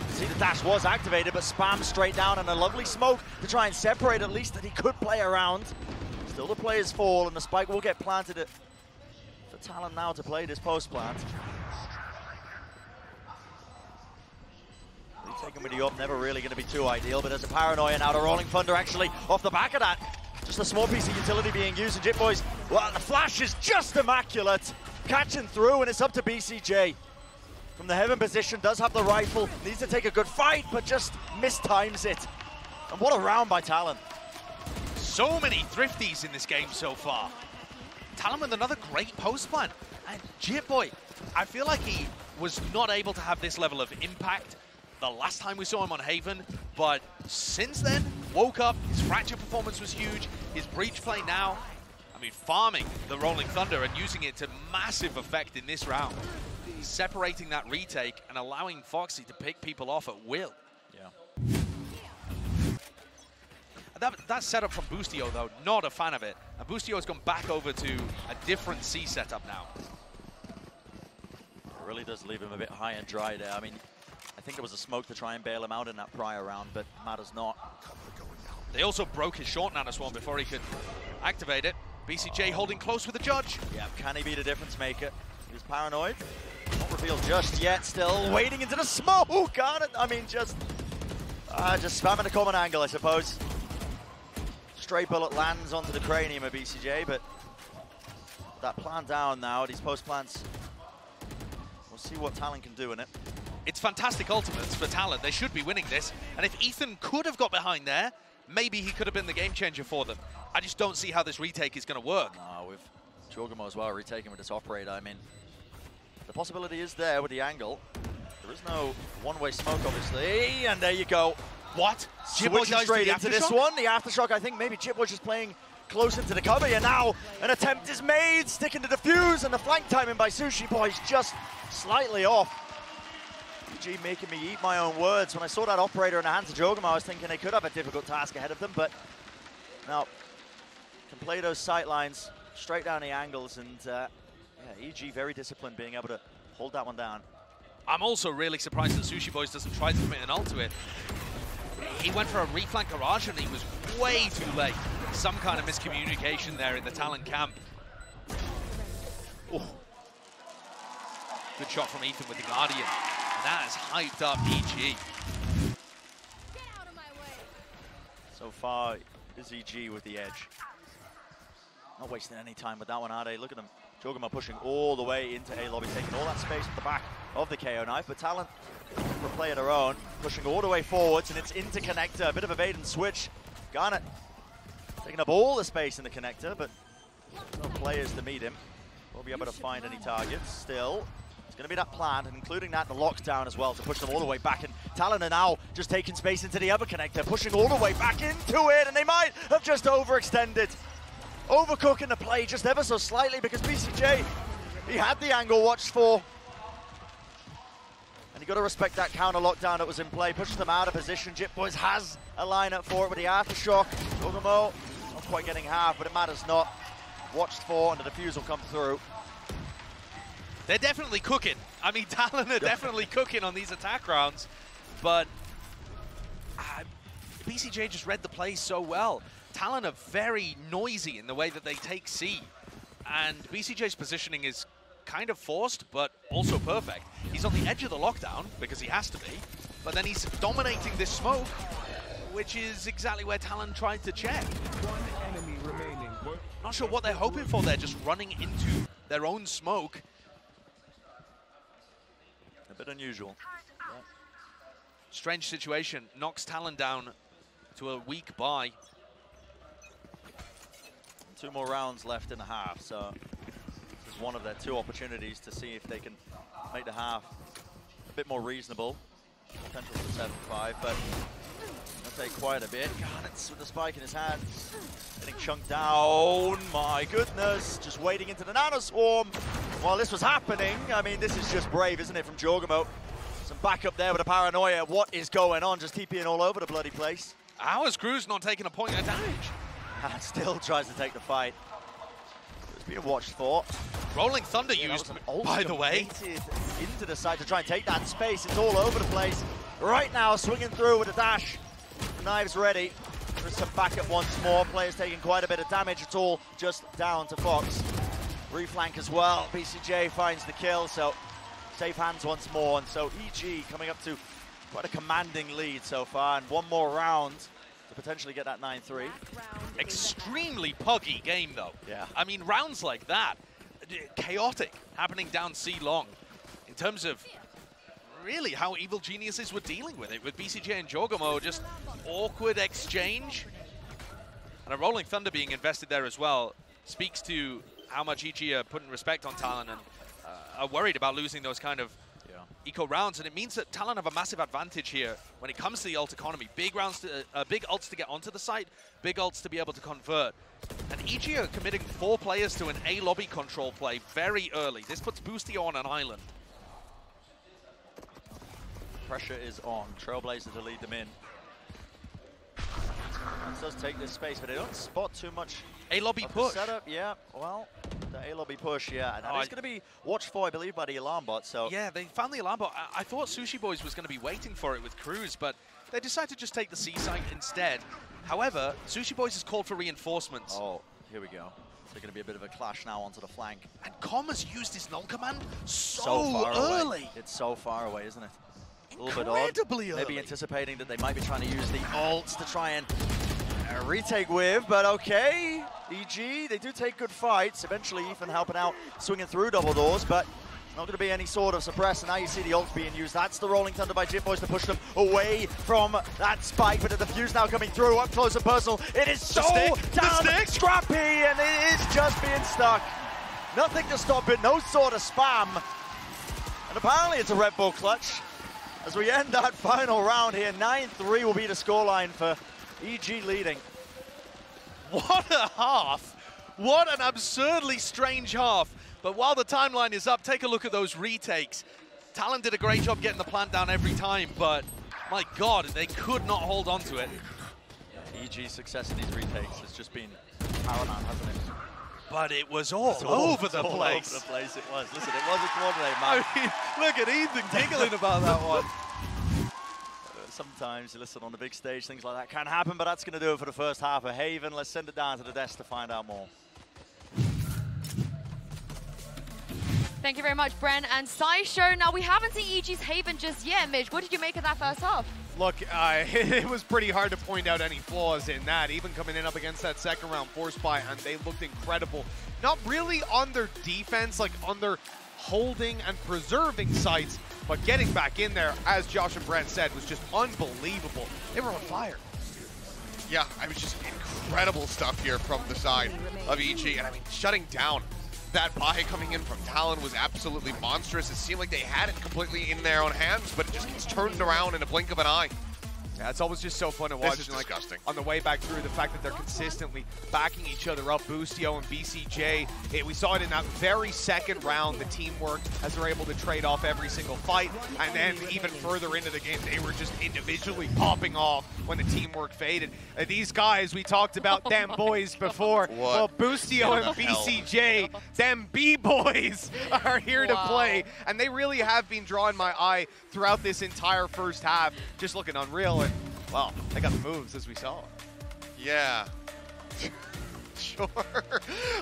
See, the dash was activated, but spam straight down, and a lovely smoke to try and separate at least that he could play around. Still the players fall, and the spike will get planted for Talon now to play this post plant. Taking with the up, never really going to be too ideal, but there's a Paranoia now to Rolling Thunder actually off the back of that. Just a small piece of utility being used, and Jitboys, well, the flash is just immaculate. Catching through, and it's up to BCJ. from the heaven position, does have the rifle, needs to take a good fight, but just mistimes it. And what a round by Talon. So many thrifties in this game so far. Talon with another great post plan. And Jitboy, I feel like he was not able to have this level of impact the last time we saw him on Haven, but since then, woke up, his Fracture performance was huge, his Breach play now, I mean, farming the Rolling Thunder and using it to massive effect in this round. Separating that retake and allowing Foxy to pick people off at will. Yeah. That setup from Boostio, though, not a fan of it. And Boostio has gone back over to a different C setup now. It really does leave him a bit high and dry there. I mean, I think there was a smoke to try and bail him out in that prior round, but matters not. They also broke his short Nano Swarm before he could activate it. BCJ holding close with the Judge. Yeah, can he be the difference maker? He's paranoid. Not revealed just yet, still wading into the smoke. Got it. I mean, just spamming a common angle, I suppose. Stray bullet lands onto the cranium of BCJ, but that plan down now, these post plants, we'll see what Talon can do in it. It's fantastic ultimates for Talon. They should be winning this. And if Ethan could have got behind there, maybe he could have been the game changer for them. I just don't see how this retake is going to work. No, with Jorgamo as well retaking with this operator, I mean, the possibility is there with the angle. There is no one-way smoke, obviously, and there you go. What? Switching straight into this one. The Aftershock, I think maybe Jitboy just playing close into the cover here now. An attempt is made, sticking to the fuse, and the flank timing by Sushi Boy is just slightly off. EG making me eat my own words. When I saw that operator in the hands of Jorgamo, I was thinking they could have a difficult task ahead of them, but now can play those sight lines straight down the angles, and yeah, EG very disciplined being able to hold that one down. I'm also really surprised that Sushi Boys doesn't try to commit an ult to it. He went for a reflank garage and he was way too late. Some kind of miscommunication there in the Talon camp. Ooh. Good shot from Ethan with the Guardian. And that has hyped up EG. So far is EG with the edge. Not wasting any time with that one, are they? Look at them. Jorgamo pushing all the way into A lobby, taking all that space at the back of the KO knife, but Talon for play of their own, pushing all the way forwards, and it's into connector. A bit of a bait and switch. Garnet taking up all the space in the connector, but no players to meet him. Won't be able to find any targets. Still, it's going to be that plan, and including that the lockdown as well, to push them all the way back. And Talon are now just taking space into the other connector, pushing all the way back into it, and they might have just overextended. Overcooking the play just ever so slightly, because BCJ, he had the angle watched for. And you got to respect that counter lockdown that was in play, pushes them out of position. Jitboys has a lineup for it with the Aftershock. Jorgamo not quite getting half, but it matters not. Watched for, and the defuse will come through. They're definitely cooking. I mean, Talon are definitely cooking on these attack rounds, but BCJ just read the play so well. Talon are very noisy in the way that they take C, and BCJ's positioning is kind of forced, but also perfect. He's on the edge of the lockdown, because he has to be, but then he's dominating this smoke, which is exactly where Talon tried to check. One enemy remaining. Not sure what they're hoping for. They're just running into their own smoke. A bit unusual. Yeah. Strange situation. Knocks Talon down to a weak buy. 2 more rounds left in the half, so this is one of their 2 opportunities to see if they can make the half a bit more reasonable. Potential for 7-5, but it'll take quite a bit. Garnet's with the spike in his hands, getting chunked down. My goodness, just wading into the Nano Swarm while this was happening. I mean, this is just brave, isn't it, from Jorgamo? Some backup there with a paranoia. What is going on? Just TPing all over the bloody place. Ours Crew's not taking a point of damage. And still tries to take the fight. It's being watched for. Rolling Thunder used, by the way. Into the side to try and take that space. It's all over the place. Right now, swinging through with a dash. Knives ready. There's some backup once more. Players taking quite a bit of damage. It's all just down to Fox. Reflank as well. BCJ finds the kill, so safe hands once more. And so EG coming up to quite a commanding lead so far. And one more round to potentially get that 9-3. Extremely puggy game, though. Yeah. I mean, rounds like that, chaotic, happening down C long. In terms of really how Evil Geniuses were dealing with it, with BCJ and Jorgamo, just awkward exchange. And a Rolling Thunder being invested there as well speaks to how much EG are putting respect on Talon and are worried about losing those kind of eco rounds. And it means that Talon have a massive advantage here when it comes to the ult economy. Big rounds, big ults to get onto the site, big ults to be able to convert. And EG are committing 4 players to an A lobby control play very early. This puts Boostio on an island. Pressure is on. Trailblazer to lead them in. It does take this space, but they don't spot too much. A lobby push. Setup, yeah. Well, the A lobby push, yeah. And it's going to be watched for, I believe, by the alarm bot. So yeah, they found the alarm bot. I thought Sushi Boys was going to be waiting for it with Cruz, but they decided to just take the C site instead. However, Sushi Boys has called for reinforcements. Oh, here we go. There's going to be a bit of a clash now onto the flank. And Com has used his null command so far early. Away. It's so far away, isn't it? A little Incredibly bit odd. early. Maybe anticipating that they might be trying to use the ults to try and retake with, but okay. EG, they do take good fights. Eventually, Ethan helping out, swinging through double doors, but not going to be any sort of suppress. And now you see the ults being used. That's the Rolling Thunder by Jit Boys to push them away from that spike, but the defuse now coming through up close and personal. It is so damn scrappy, and it is just being stuck. Nothing to stop it, no sort of spam. And apparently it's a Red Bull clutch. As we end that final round here, 9-3 will be the scoreline for EG leading. What a half! What an absurdly strange half. But while the timeline is up, take a look at those retakes. Talon did a great job getting the plant down every time, but my God, they could not hold on to it. EG's success in these retakes has just been paramount, hasn't it? But it was all over the place. All over the place it was. Listen, it was a coordinate match. I mean, look at Ethan giggling about that one. Sometimes you listen on the big stage, things like that can happen, but that's going to do it for the first half of Haven. Let's send it down to the desk to find out more. Thank you very much, Bren and Sideshow. Now, we haven't seen EG's Haven just yet. Midge, what did you make of that first half? Look, it was pretty hard to point out any flaws in that, even coming in up against that second round force buy, and they looked incredible. Not really on their defense, like on their holding and preserving sites, but getting back in there, as Josh and Brent said, was just unbelievable. They were on fire. Yeah, I mean, just incredible stuff here from the side of EG, and I mean, shutting down that buy coming in from Talon was absolutely monstrous. It seemed like they had it completely in their own hands, but it just gets turned around in a blink of an eye. Yeah, it's always just so fun to watch. This is disgusting. On the way back through, the fact that they're consistently backing each other up, Boostio and BCJ. We saw it in that very second round, the teamwork, as they're able to trade off every single fight. And then even further into the game, they were just individually popping off when the teamwork faded. These guys, we talked about them boys before. What? Well, Boostio and BCJ, them B-boys are here to play. And they really have been drawing my eye throughout this entire first half, just looking unreal. And, well, they got the moves, as we saw. Yeah. Sure.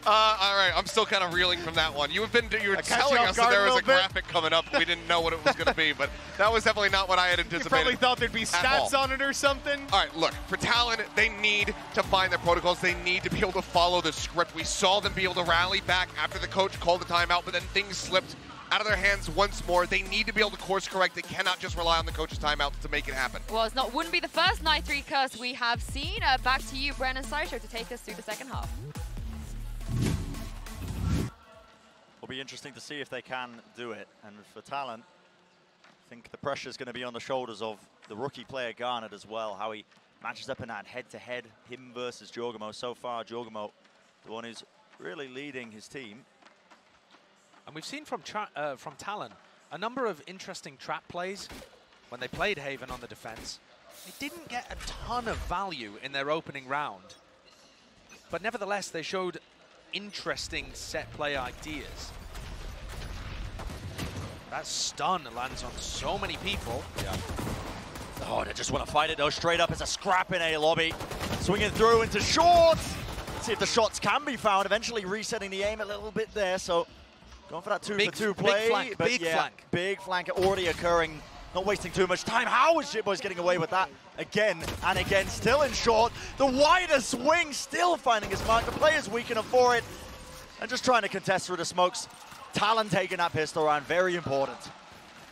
All right, I'm still kind of reeling from that one. You were telling us that there was a graphic coming up. We didn't know what it was going to be, but that was definitely not what I had anticipated. You probably thought there'd be stats on it or something. All right, look, for Talon, they need to find their protocols. They need to be able to follow the script. We saw them be able to rally back after the coach called the timeout, but then things slipped out of their hands once more. They need to be able to course correct. They cannot just rely on the coach's timeout to make it happen. Well, wouldn't be the first 9-3 curse we have seen. Back to you, Bren and Sideshow, to take us through the second half. Will be interesting to see if they can do it. And for Talon, I think the pressure is going to be on the shoulders of the rookie player Garnet as well. How he matches up in that head-to-head, him versus Jorgamo. So far, Jorgamo, the one who's really leading his team. And we've seen from Talon a number of interesting trap plays when they played Haven on the defense. They didn't get a ton of value in their opening round, but nevertheless, they showed interesting set play ideas. That stun lands on so many people. Yeah. Oh, they just want to fight it though. Straight up, it's a scrap in A lobby. Swinging through into shorts. See if the shots can be found. Eventually resetting the aim a little bit there. So going for that 2-for-2 play. Big flank. Big flank already occurring. Not wasting too much time. How is Jit Boys getting away with that? Again and again, still in short. The wider swing still finding his mark. The player's weak enough for it. And just trying to contest through the smokes. Talon taking that pistol round, very important.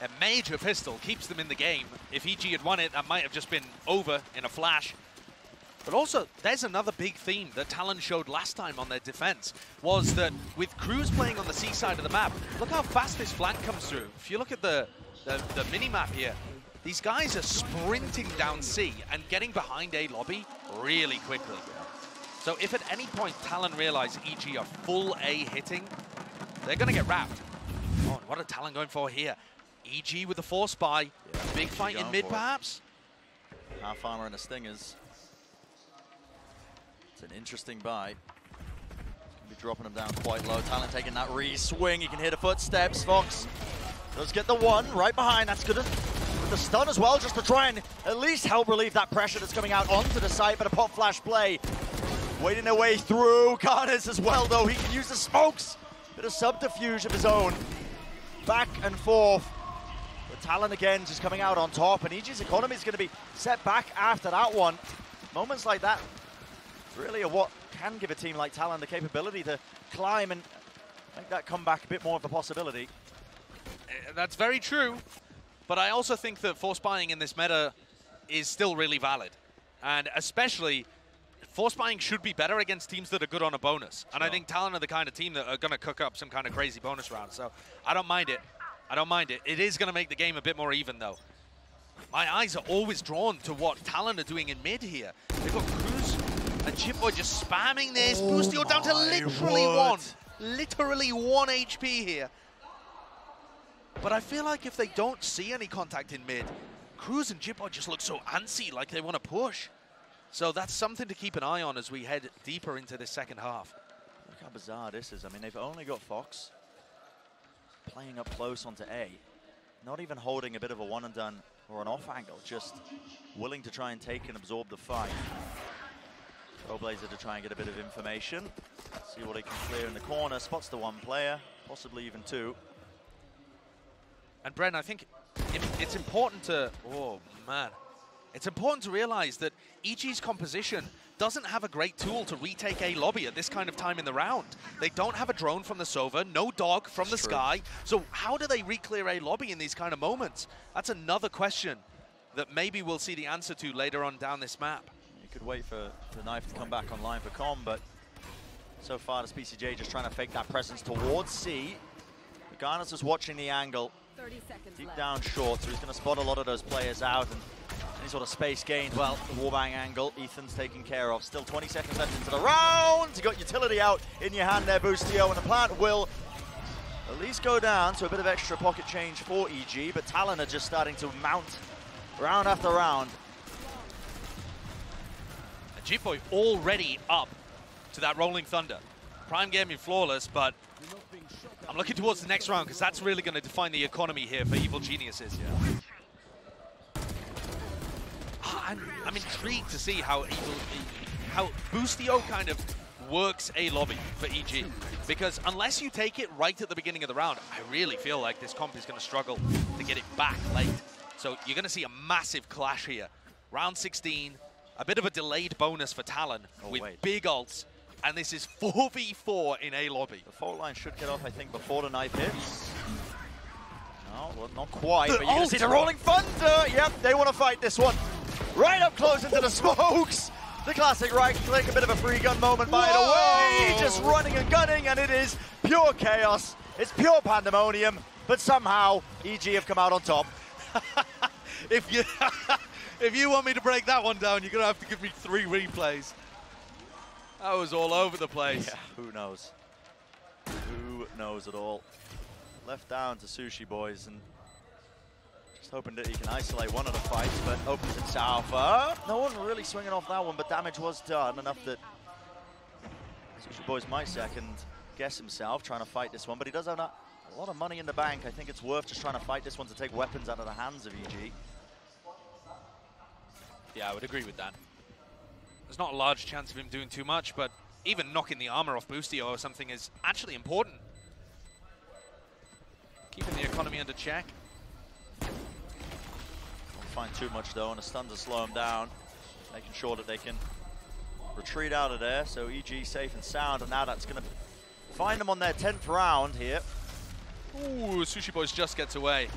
A major pistol keeps them in the game. If EG had won it, that might have just been over in a flash. But also, there's another big theme that Talon showed last time on their defense, was that with Cruz playing on the C side of the map, look how fast this flank comes through. If you look at the mini-map here, these guys are sprinting down C and getting behind A lobby really quickly. So if at any point Talon realize EG are full A hitting, they're going to get wrapped. Oh, what are Talon going for here? EG with the force buy. Yeah, big fight in mid, perhaps? Half armor and a Stingers. It's an interesting buy. He's going to be dropping him down quite low. Talon taking that re-swing. You can hear the footsteps. Fox does get the one right behind. That's good. The stun as well, just to try and at least help relieve that pressure that's coming out onto the site. But a pop flash play. Waiting their way through. Garnis as well, though. He can use the smokes. Bit of subterfuge of his own. Back and forth. But Talon again just coming out on top. And EG's economy is going to be set back after that one. Moments like that really are what can give a team like Talon the capability to climb and make that comeback a bit more of a possibility. That's very true. But I also think that force buying in this meta is still really valid. And especially, force buying should be better against teams that are good on a bonus. And I think Talon are the kind of team that are going to cook up some kind of crazy bonus round. So I don't mind it. I don't mind it. It is going to make the game a bit more even, though. My eyes are always drawn to what Talon are doing in mid here. They've got Cruz and Chipboy just spamming this. Boostio down to literally one HP here. But I feel like if they don't see any contact in mid, Cruz and Chipboy just look so antsy, like they want to push. So that's something to keep an eye on as we head deeper into this second half. Look how bizarre this is. I mean, they've only got Fox playing up close onto A. Not even holding a bit of a one and done or an off angle, just willing to try and take and absorb the fight. Trailblazer to try and get a bit of information. See what he can clear in the corner. Spots the one player, possibly even two. And Bren, I think it's important to, it's important to realize that EG's composition doesn't have a great tool to retake A lobby at this kind of time in the round. They don't have a drone from the Sova, no dog from the sky. So how do they re-clear A lobby in these kind of moments? That's another question that maybe we'll see the answer to later on down this map. You could wait for the knife to come back online for Com, but so far this PCJ just trying to fake that presence towards C. Garnis is watching the angle. 30 seconds Deep left. down short, so he's going to spot a lot of those players out, and any sort of space gained, well, the warbang angle, Ethan's taken care of. Still 20 seconds left into the round. You got utility out in your hand there, Boostio, and the plant will at least go down to a bit of extra pocket change for EG, but Talon are just starting to mount round after round. And Chipboy already up to that Rolling Thunder. Prime Gaming flawless, but I'm looking towards the next round because that's really going to define the economy here for Evil Geniuses. I'm intrigued to see how Boostio kind of works A lobby for EG, because unless you take it right at the beginning of the round, I really feel like this comp is going to struggle to get it back late. So you're going to see a massive clash here. Round 16, a bit of a delayed bonus for Talon with big ults. And this is 4v4 in A lobby. The fault line should get off, I think, before the knife hits. No, well, not quite, but you can see the Rolling Thunder. Yep, they want to fight this one. Right up close into the smokes. The classic right click, a bit of a free gun moment by the way. Just running and gunning, and it is pure chaos. It's pure pandemonium, but somehow EG have come out on top. If you want me to break that one down, you're going to have to give me 3 replays. That was all over the place. Yeah, who knows? Who knows at all? Left down to Sushi Boys, and just hoping that he can isolate one of the fights, but opens himself up. No one really swinging off that one, but damage was done enough that Sushi Boys might second guess himself, trying to fight this one, but he does have a lot of money in the bank. I think it's worth just trying to fight this one to take weapons out of the hands of EG. Yeah, I would agree with that. There's not a large chance of him doing too much, but even knocking the armor off Boostio or something is actually important. Keeping the economy under check. Don't find too much though, and a stun to slow him down. Making sure that they can retreat out of there, so EG safe and sound, and now that's going to find them on their 10th round here. Ooh, Sushi Boys just gets away.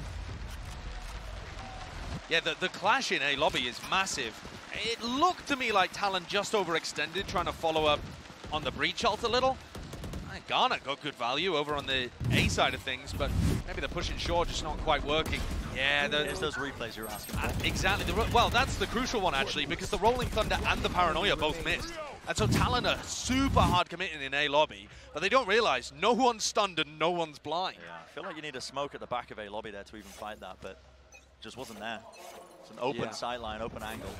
Yeah, the clash in A lobby is massive. It looked to me like Talon just overextended, trying to follow up on the breach ult a little. Garnet got good value over on the A side of things, but maybe the pushing short just not quite working. Yeah, it's those replays you're asking for. Exactly. Well, that's the crucial one, actually, because the Rolling Thunder and the Paranoia both missed. And so Talon are super hard committing in A lobby, but they don't realize no one's stunned and no one's blind. Yeah, I feel like you need a smoke at the back of A lobby there to even fight that, but it just wasn't there. It's an open sideline, open angle.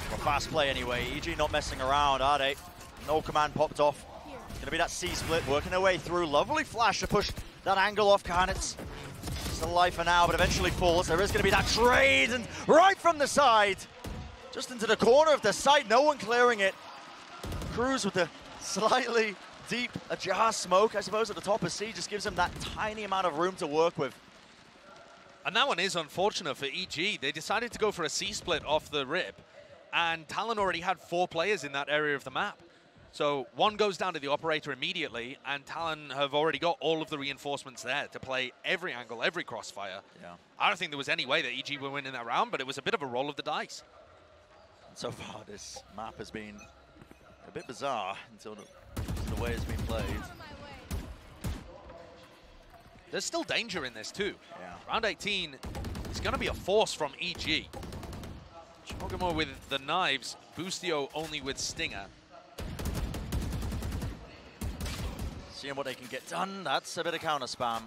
Well, fast play anyway. EG not messing around, are they? No command popped off. It's gonna be that C-split working their way through. Lovely flash to push that angle off Garnet's. Still alive for now, but eventually falls. There is gonna be that trade, and right from the side, just into the corner of the site, no one clearing it. Cruz with the slightly deep ajar smoke, I suppose, at the top of C, just gives him that tiny amount of room to work with. And that one is unfortunate for EG. They decided to go for a C-split off the rip, and Talon already had 4 players in that area of the map. So one goes down to the operator immediately, and Talon have already got all of the reinforcements there to play every angle, every crossfire. Yeah. I don't think there was any way that EG would win in that round, but it was a bit of a roll of the dice. And so far, this map has been a bit bizarre until the way it's been played. There's still danger in this too. Yeah. Round 18 is going to be a force from EG. Chogamo with the knives, Boostio only with Stinger. Seeing what they can get done, that's a bit of counter spam.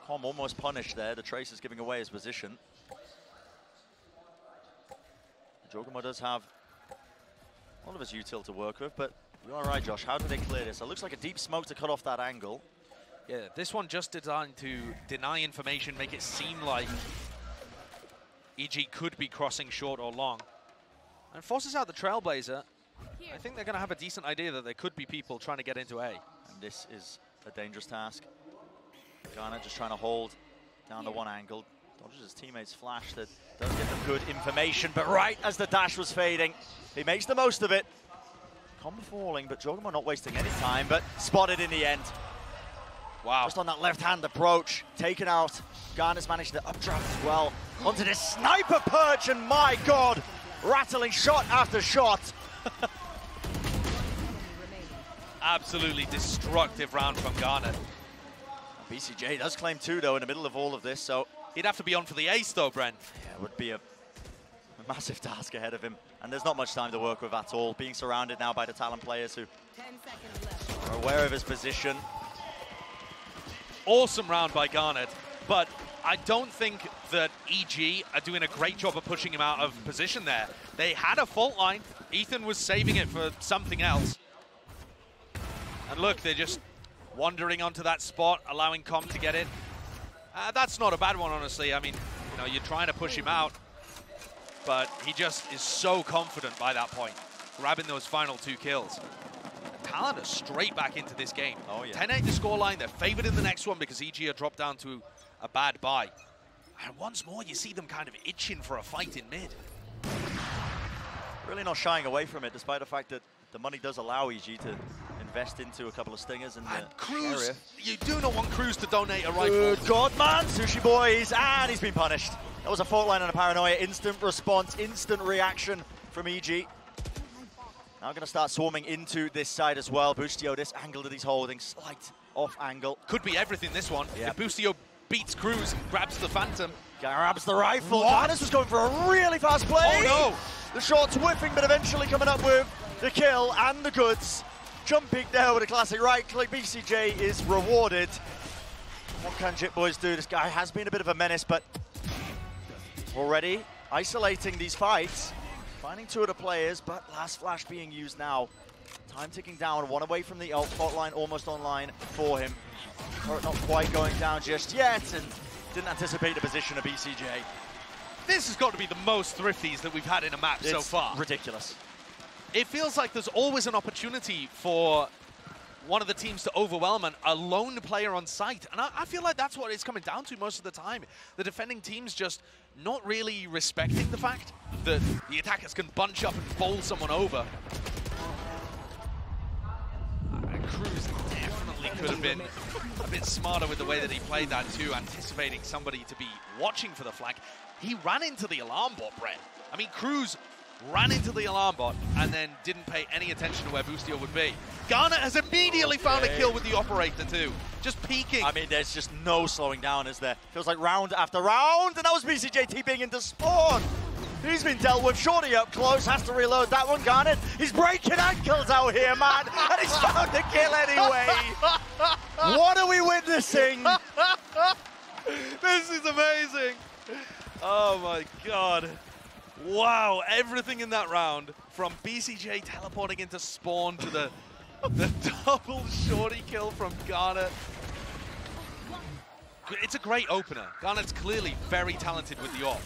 Com almost punished there, the Trace is giving away his position. Jogamo does have all of his util to work with, but you're all right, Josh. How do they clear this? It looks like a deep smoke to cut off that angle. Yeah, this one just designed to deny information, make it seem like EG could be crossing short or long. And forces out the Trailblazer. I think they're going to have a decent idea that there could be people trying to get into A. And this is a dangerous task. Garnet just trying to hold down the one angle. Dodges his teammates' flash that does get them good information, but right as the dash was fading, he makes the most of it. Combo falling, but Jogamo not wasting any time, but spotted in the end. Wow. Just on that left-hand approach, taken out. Garnet's managed to updraft as well onto this sniper perch, and my God, rattling shot after shot. Absolutely destructive round from Garnet. BCJ does claim 2, though, in the middle of all of this, so... He'd have to be on for the ace, though, Brent. Yeah, it would be a massive task ahead of him, and there's not much time to work with at all. Being surrounded now by the Talon players who are aware of his position. Awesome round by Garnet, but I don't think that EG are doing a great job of pushing him out of position there. They had a fault line. Ethan was saving it for something else. And look, they're just wandering onto that spot, allowing Com to get it. That's not a bad one, honestly. I mean, you know, you're trying to push him out, but he just is so confident by that point, grabbing those final 2 kills. Talon are straight back into this game. Oh, yeah. 10-8 the scoreline. They're favored in the next one because EG are dropped down to a bad bye. And once more, you see them kind of itching for a fight in mid. Really not shying away from it, despite the fact that the money does allow EG to invest into a couple of stingers. And Cruz, you do not want Cruz to donate a rifle. Good God, man, Sushi Boys, and he's been punished. That was a fault line and a Paranoia. Instant response, instant reaction from EG. Now going to start swarming into this side as well. Boostio, this angle that he's holding, slight off angle. Could be everything, this one. Yeah. If Boostio beats Cruz, grabs the Phantom. Grabs the rifle. Garnet was going for a really fast play. Oh, no. The shot's whiffing, but eventually coming up with the kill and the goods. Jumping there with a classic right click. BCJ is rewarded. What can Jit Boys do? This guy has been a bit of a menace, but already isolating these fights. Finding 2 of the players, but last flash being used now. Time ticking down, 1 away from the ult. Fault line almost online for him. Turret not quite going down just yet, and didn't anticipate the position of BCJ. This has got to be the most thrifties that we've had in a map so far. Ridiculous. It feels like there's always an opportunity for one of the teams to overwhelm a lone player on site. And I feel like that's what it's coming down to most of the time. The defending teams just not really respecting the fact that the attackers can bunch up and bowl someone over. Cruz definitely could have been a bit smarter with the way that he played that too, anticipating somebody to be watching for the flank. He ran into the alarm bot, Brett. I mean, Cruz ran into the alarm bot and then didn't pay any attention to where Boostio would be. Garnet has immediately found a kill with the operator too, just peeking. I mean, there's just no slowing down, is there? Feels like round after round, and that was BCJ TPing into spawn. He's been dealt with. Shorty up close, has to reload that one. Garnet, he's breaking ankles out here, man, and he's found the kill anyway. What are we witnessing? This is amazing. Oh my God. Wow, everything in that round, from BCJ teleporting into spawn to the double shorty kill from Garnet. It's a great opener. Garnet's clearly very talented with the AWP,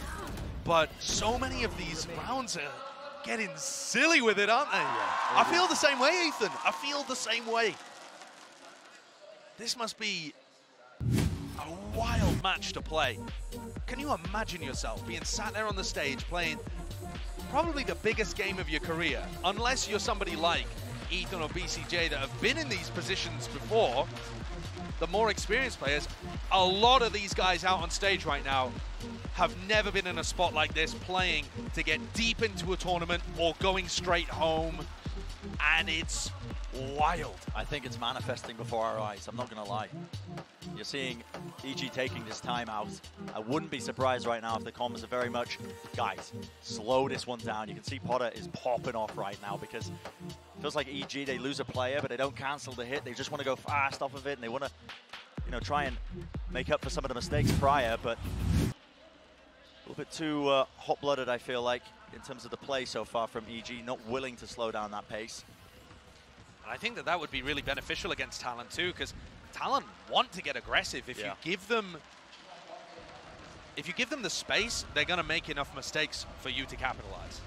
but so many of these rounds are getting silly with it, aren't they? Yeah, I feel the same way, Ethan. I feel the same way. This must be a wild match to play. Can you imagine yourself being sat there on the stage playing probably the biggest game of your career, unless you're somebody like Ethan or BCJ that have been in these positions before, the more experienced players. A lot of these guys out on stage right now have never been in a spot like this, playing to get deep into a tournament or going straight home, and it's wild. I think it's manifesting before our eyes, I'm not gonna lie. You're seeing EG taking this time out. I wouldn't be surprised right now if the comms are very much, guys, slow this one down. You can see Potter is popping off right now because it feels like EG, they lose a player, but they don't cancel the hit. They just want to go fast off of it, and they want to, you know, try and make up for some of the mistakes prior, but a little bit too hot-blooded, I feel like, in terms of the play so far from EG, not willing to slow down that pace. And I think that that would be really beneficial against Talon too, because Talon want to get aggressive. If you give them the space, they're going to make enough mistakes for you to capitalize.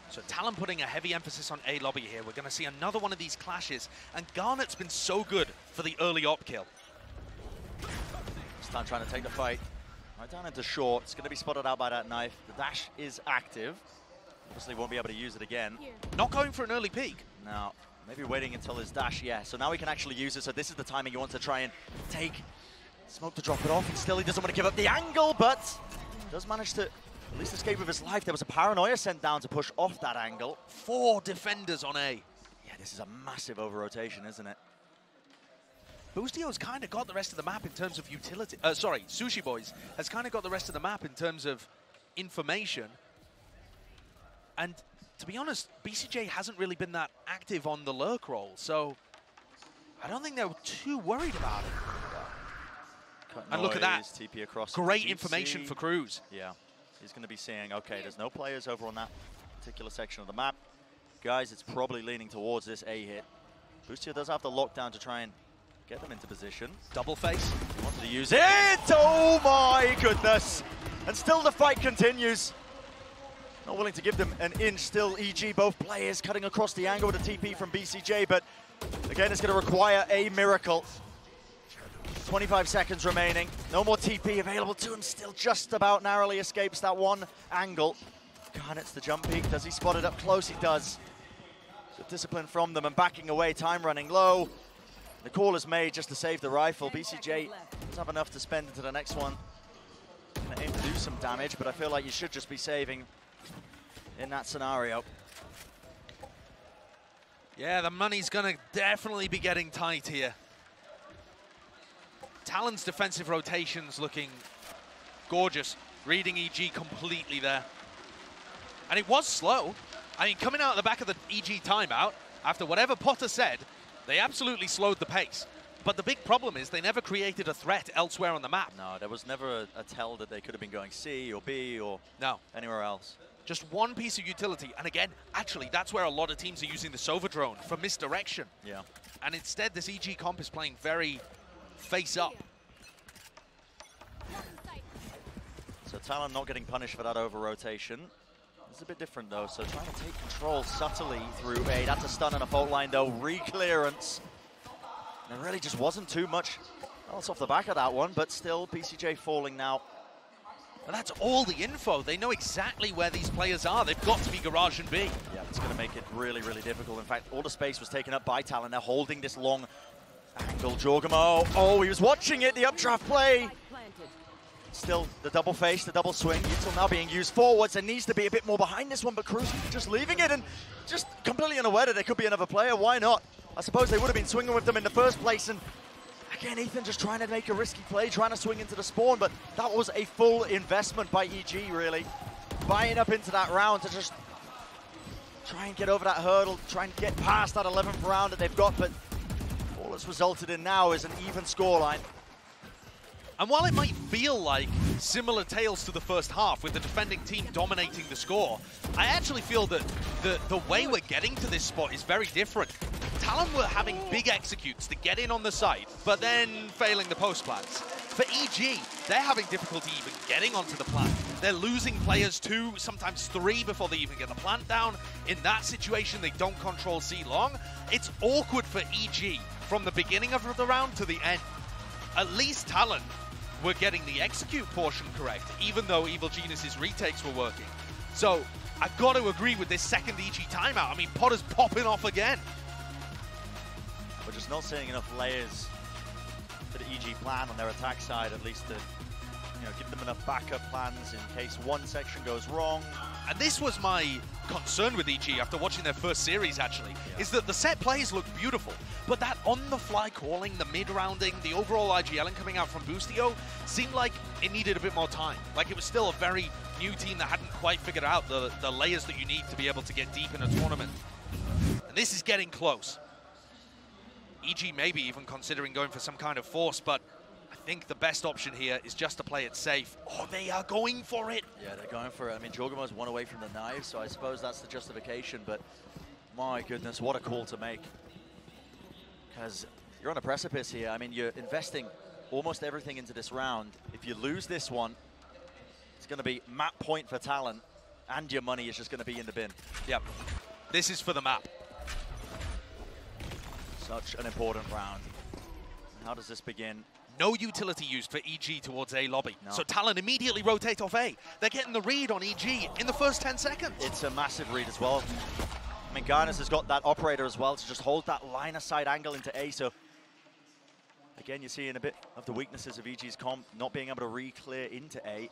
So Talon putting a heavy emphasis on A lobby here. We're going to see another one of these clashes, and Garnet's been so good for the early op kill. Stan trying to take the fight right down into short. It's going to be spotted out by that knife. The dash is active. Obviously won't be able to use it again. Not going for an early peek. No, maybe waiting until his dash, yeah. So now he can actually use it. So this is the timing you want to try and take. Smoke to drop it off, and still he doesn't want to give up the angle, but does manage to at least escape with his life. There was a paranoia sent down to push off that angle. 4 defenders on A. Yeah, this is a massive over-rotation, isn't it? Boostio's kind of got the rest of the map in terms of utility. Sorry, Sushi Boys has kind of got the rest of the map in terms of information. And to be honest, BCJ hasn't really been that active on the lurk roll, so I don't think they were too worried about it. And look at that. TP across great information for Cruz. Yeah, he's going to be saying, okay, there's no players over on that particular section of the map. Guys, it's probably leaning towards this A hit. Boostio does have the lockdown to try and get them into position. Double face. He wanted to use it. Oh my goodness. And still the fight continues. Not willing to give them an inch. Still EG, both players cutting across the angle with a TP from BCJ, but again, it's going to require a miracle. 25 seconds remaining. No more TP available to him. Still just about narrowly escapes that one angle. Garnet's the jump peak. Does he spot it up close? He does. Good discipline from them and backing away. Time running low. The call is made just to save the rifle. BCJ does have enough to spend into the next one. Gonna aim to do some damage, but I feel like you should just be saving in that scenario. Yeah, the money's going to definitely be getting tight here. Talon's defensive rotations looking gorgeous. Reading EG completely there. And it was slow. I mean, coming out of the back of the EG timeout, after whatever Potter said, they absolutely slowed the pace. But the big problem is they never created a threat elsewhere on the map. No, there was never a tell that they could have been going C or B or anywhere else. Just one piece of utility. And again, actually, that's where a lot of teams are using the Sova drone for misdirection. Yeah. And instead, this EG comp is playing very face up. So Talon not getting punished for that over-rotation. It's a bit different, though. So trying to take control subtly through A. That's a stun and a fault line, though. Re-clearance. There really just wasn't too much else off the back of that one, but still, BCJ falling now. And that's all the info. They know exactly where these players are. They've got to be Garage and B. Yeah, It's going to make it really, really difficult. In fact, all the space was taken up by Talon. They're holding this long angle. Jorgamo, oh, he was watching it, the updraft play. Still, the double face, the double swing. Util now being used forwards. There needs to be a bit more behind this one, but Cruz just leaving it and just completely unaware that there could be another player. Why not? I suppose they would have been swinging with them in the first place. And again, Ethan just trying to make a risky play, trying to swing into the spawn, but that was a full investment by EG, really. Buying up into that round to just try and get over that hurdle, try and get past that 11th round that they've got, but all it's resulted in now is an even scoreline. And while it might feel like similar tales to the first half with the defending team dominating the score, I actually feel that the way we're getting to this spot is very different. Talon were having big executes to get in on the site, but then failing the post plants. For EG, they're having difficulty even getting onto the plant. They're losing players 2, sometimes 3 before they even get the plant down. In that situation, they don't control C long. It's awkward for EG from the beginning of the round to the end. At least Talon were getting the execute portion correct, even though Evil Genius's retakes were working. So I've got to agree with this second EG timeout. I mean, Potter's popping off again. We're just not seeing enough layers for the EG plan on their attack side, at least to give them enough backup plans in case one section goes wrong. And this was my concern with EG after watching their first series, actually, is that the set plays looked beautiful, but that on-the-fly calling, the mid-rounding, the overall IGLing coming out from Boostio seemed like it needed a bit more time. Like it was still a very new team that hadn't quite figured out the layers that you need to be able to get deep in a tournament. And this is getting close. EG maybe even considering going for some kind of force, but I think the best option here is just to play it safe. Oh, they are going for it. Yeah, they're going for it. I mean, Jorgamo's one away from the knife, so I suppose that's the justification, but my goodness, what a call to make. Because you're on a precipice here. I mean, you're investing almost everything into this round. If you lose this one, it's going to be map point for Talon, and your money is just going to be in the bin. Yep. This is for the map. Such an important round. How does this begin? No utility used for EG towards A lobby. No. So Talon immediately rotate off A. They're getting the read on EG in the first 10 seconds. It's a massive read as well. I mean, Garnus has got that operator as well to just hold that line of sight angle into A. So again, you're seeing a bit of the weaknesses of EG's comp, not being able to re-clear into A.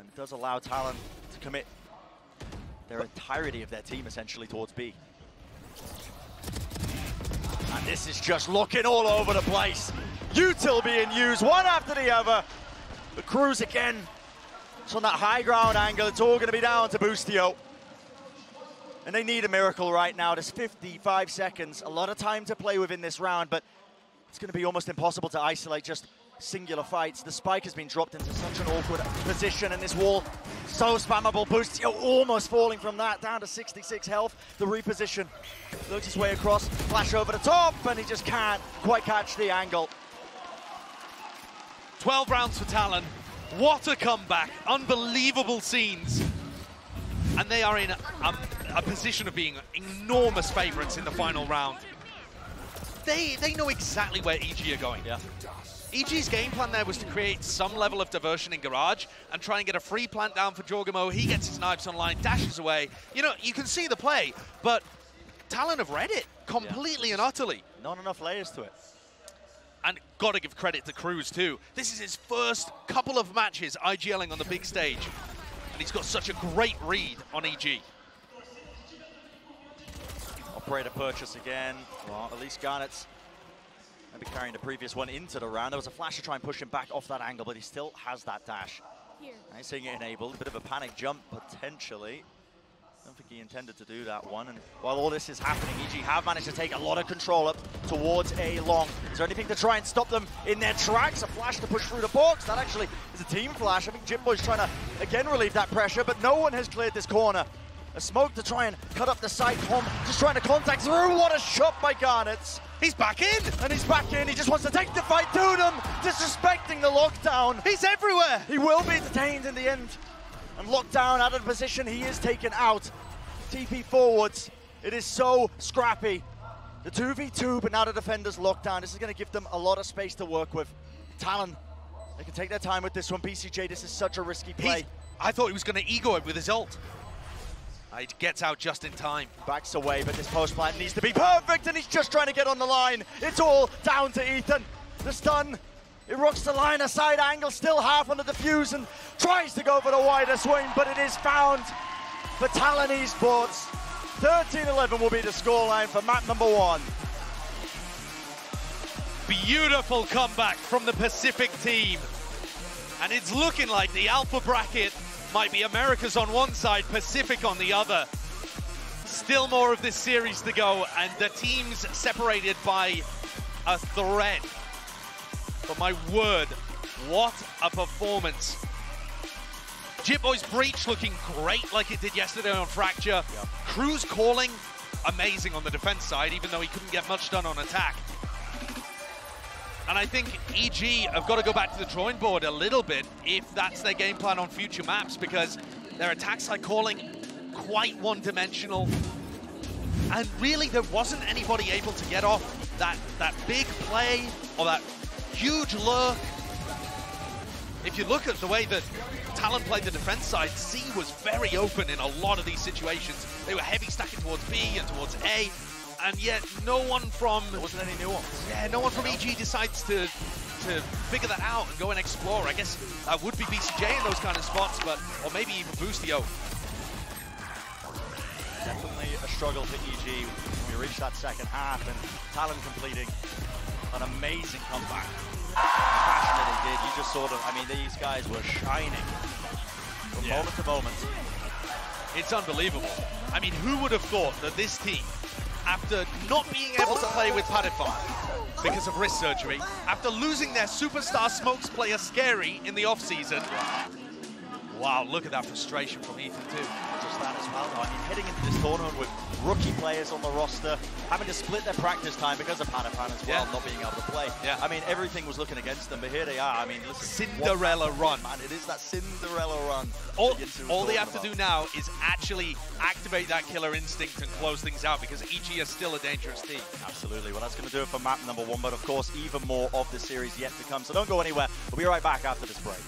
And it does allow Talon to commit their entirety of their team essentially towards B. And this is just looking all over the place. Util being used one after the other. The Cruz again. It's on that high ground angle. It's all going to be down to Boostio. And they need a miracle right now. There's 55 seconds. A lot of time to play within this round, but it's going to be almost impossible to isolate just singular fights. The spike has been dropped into such an awkward position, and this wall so spammable. Boostio almost falling from that, down to 66 health. The reposition looks his way across, flash over the top, and he just can't quite catch the angle. 12 rounds for Talon. What a comeback. Unbelievable scenes. And they are in a position of being enormous favorites in the final round. They know exactly where EG are going. Yeah. EG's game plan there was to create some level of diversion in Garage and try and get a free plant down for Jorgamo. He gets his knives online, dashes away. You know, you can see the play, but Talon have read it completely and utterly. Not enough layers to it. And got to give credit to Cruz too. This is his first couple of matches IGLing on the big stage. And he's got such a great read on EG. Operator purchase again. Well, at least Garnet's maybe carrying the previous one into the round. There was a flash to try and push him back off that angle, but he still has that dash. Nice seeing it enabled. A bit of a panic jump, potentially. Don't think he intended to do that one. And while all this is happening, EG have managed to take a lot of control up towards A long. Is there anything to try and stop them in their tracks? A flash to push through the box. That actually is a team flash. I think Jimbo's trying to, again, relieve that pressure, but no one has cleared this corner. A smoke to try and cut up the side. Tom just trying to contact through. What a shot by Garnets. He's back in! And he's back in. He just wants to take the fight to them, disrespecting the lockdown. He's everywhere! He will be detained in the end. And locked down out of the position, he is taken out. TP forwards. It is so scrappy. The 2v2, but now the defenders locked down. This is going to give them a lot of space to work with. Talon, they can take their time with this one. BCJ, this is such a risky play. I thought he was going to ego it with his ult. He gets out just in time. Backs away, but this post plant needs to be perfect, and he's just trying to get on the line. It's all down to Ethan. The stun, it rocks the line, a side angle, still half on the defuse, and tries to go for the wider swing, but it is found for Talon Esports. 13-11 will be the scoreline for map number 1. Beautiful comeback from the Pacific team. And it's looking like the Alpha bracket might be Americas on one side, Pacific on the other. Still more of this series to go, and the teams separated by a thread. But my word, what a performance. Jitboy's Breach looking great like it did yesterday on Fracture. Cruz calling amazing on the defense side, even though he couldn't get much done on attack. And I think EG have got to go back to the drawing board a little bit if that's their game plan on future maps, because their attack side calling quite one-dimensional. And really, there wasn't anybody able to get off that big play or that huge lurk. If you look at the way that Talon played the defense side, C was very open in a lot of these situations. They were heavy stacking towards B and towards A. And yet, no one from... There wasn't any nuance. Yeah, no one from EG decides to figure that out and go and explore. I guess that would be BCJ in those kind of spots, but or maybe even Boostio. Definitely a struggle for EG when we reach that second half, and Talon completing an amazing comeback. The fashion that they did, you just saw them. I mean, these guys were shining from moment to moment. It's unbelievable. I mean, who would have thought that this team, after not being able to play with Padify because of wrist surgery, after losing their superstar Smokes player Scary in the offseason, wow, look at that frustration from Ethan too. Just that as well, though. I mean, heading into this tournament with rookie players on the roster, having to split their practice time because of Padify as well, not being able to play. Yeah. I mean, everything was looking against them, but here they are. I mean, listen, Cinderella run. Man, it is that Cinderella run. All they have to do now is actually activate that killer instinct and close things out, because EG is still a dangerous team. Absolutely. Well, that's going to do it for map number 1, but of course, even more of the series yet to come. So don't go anywhere. We'll be right back after this break.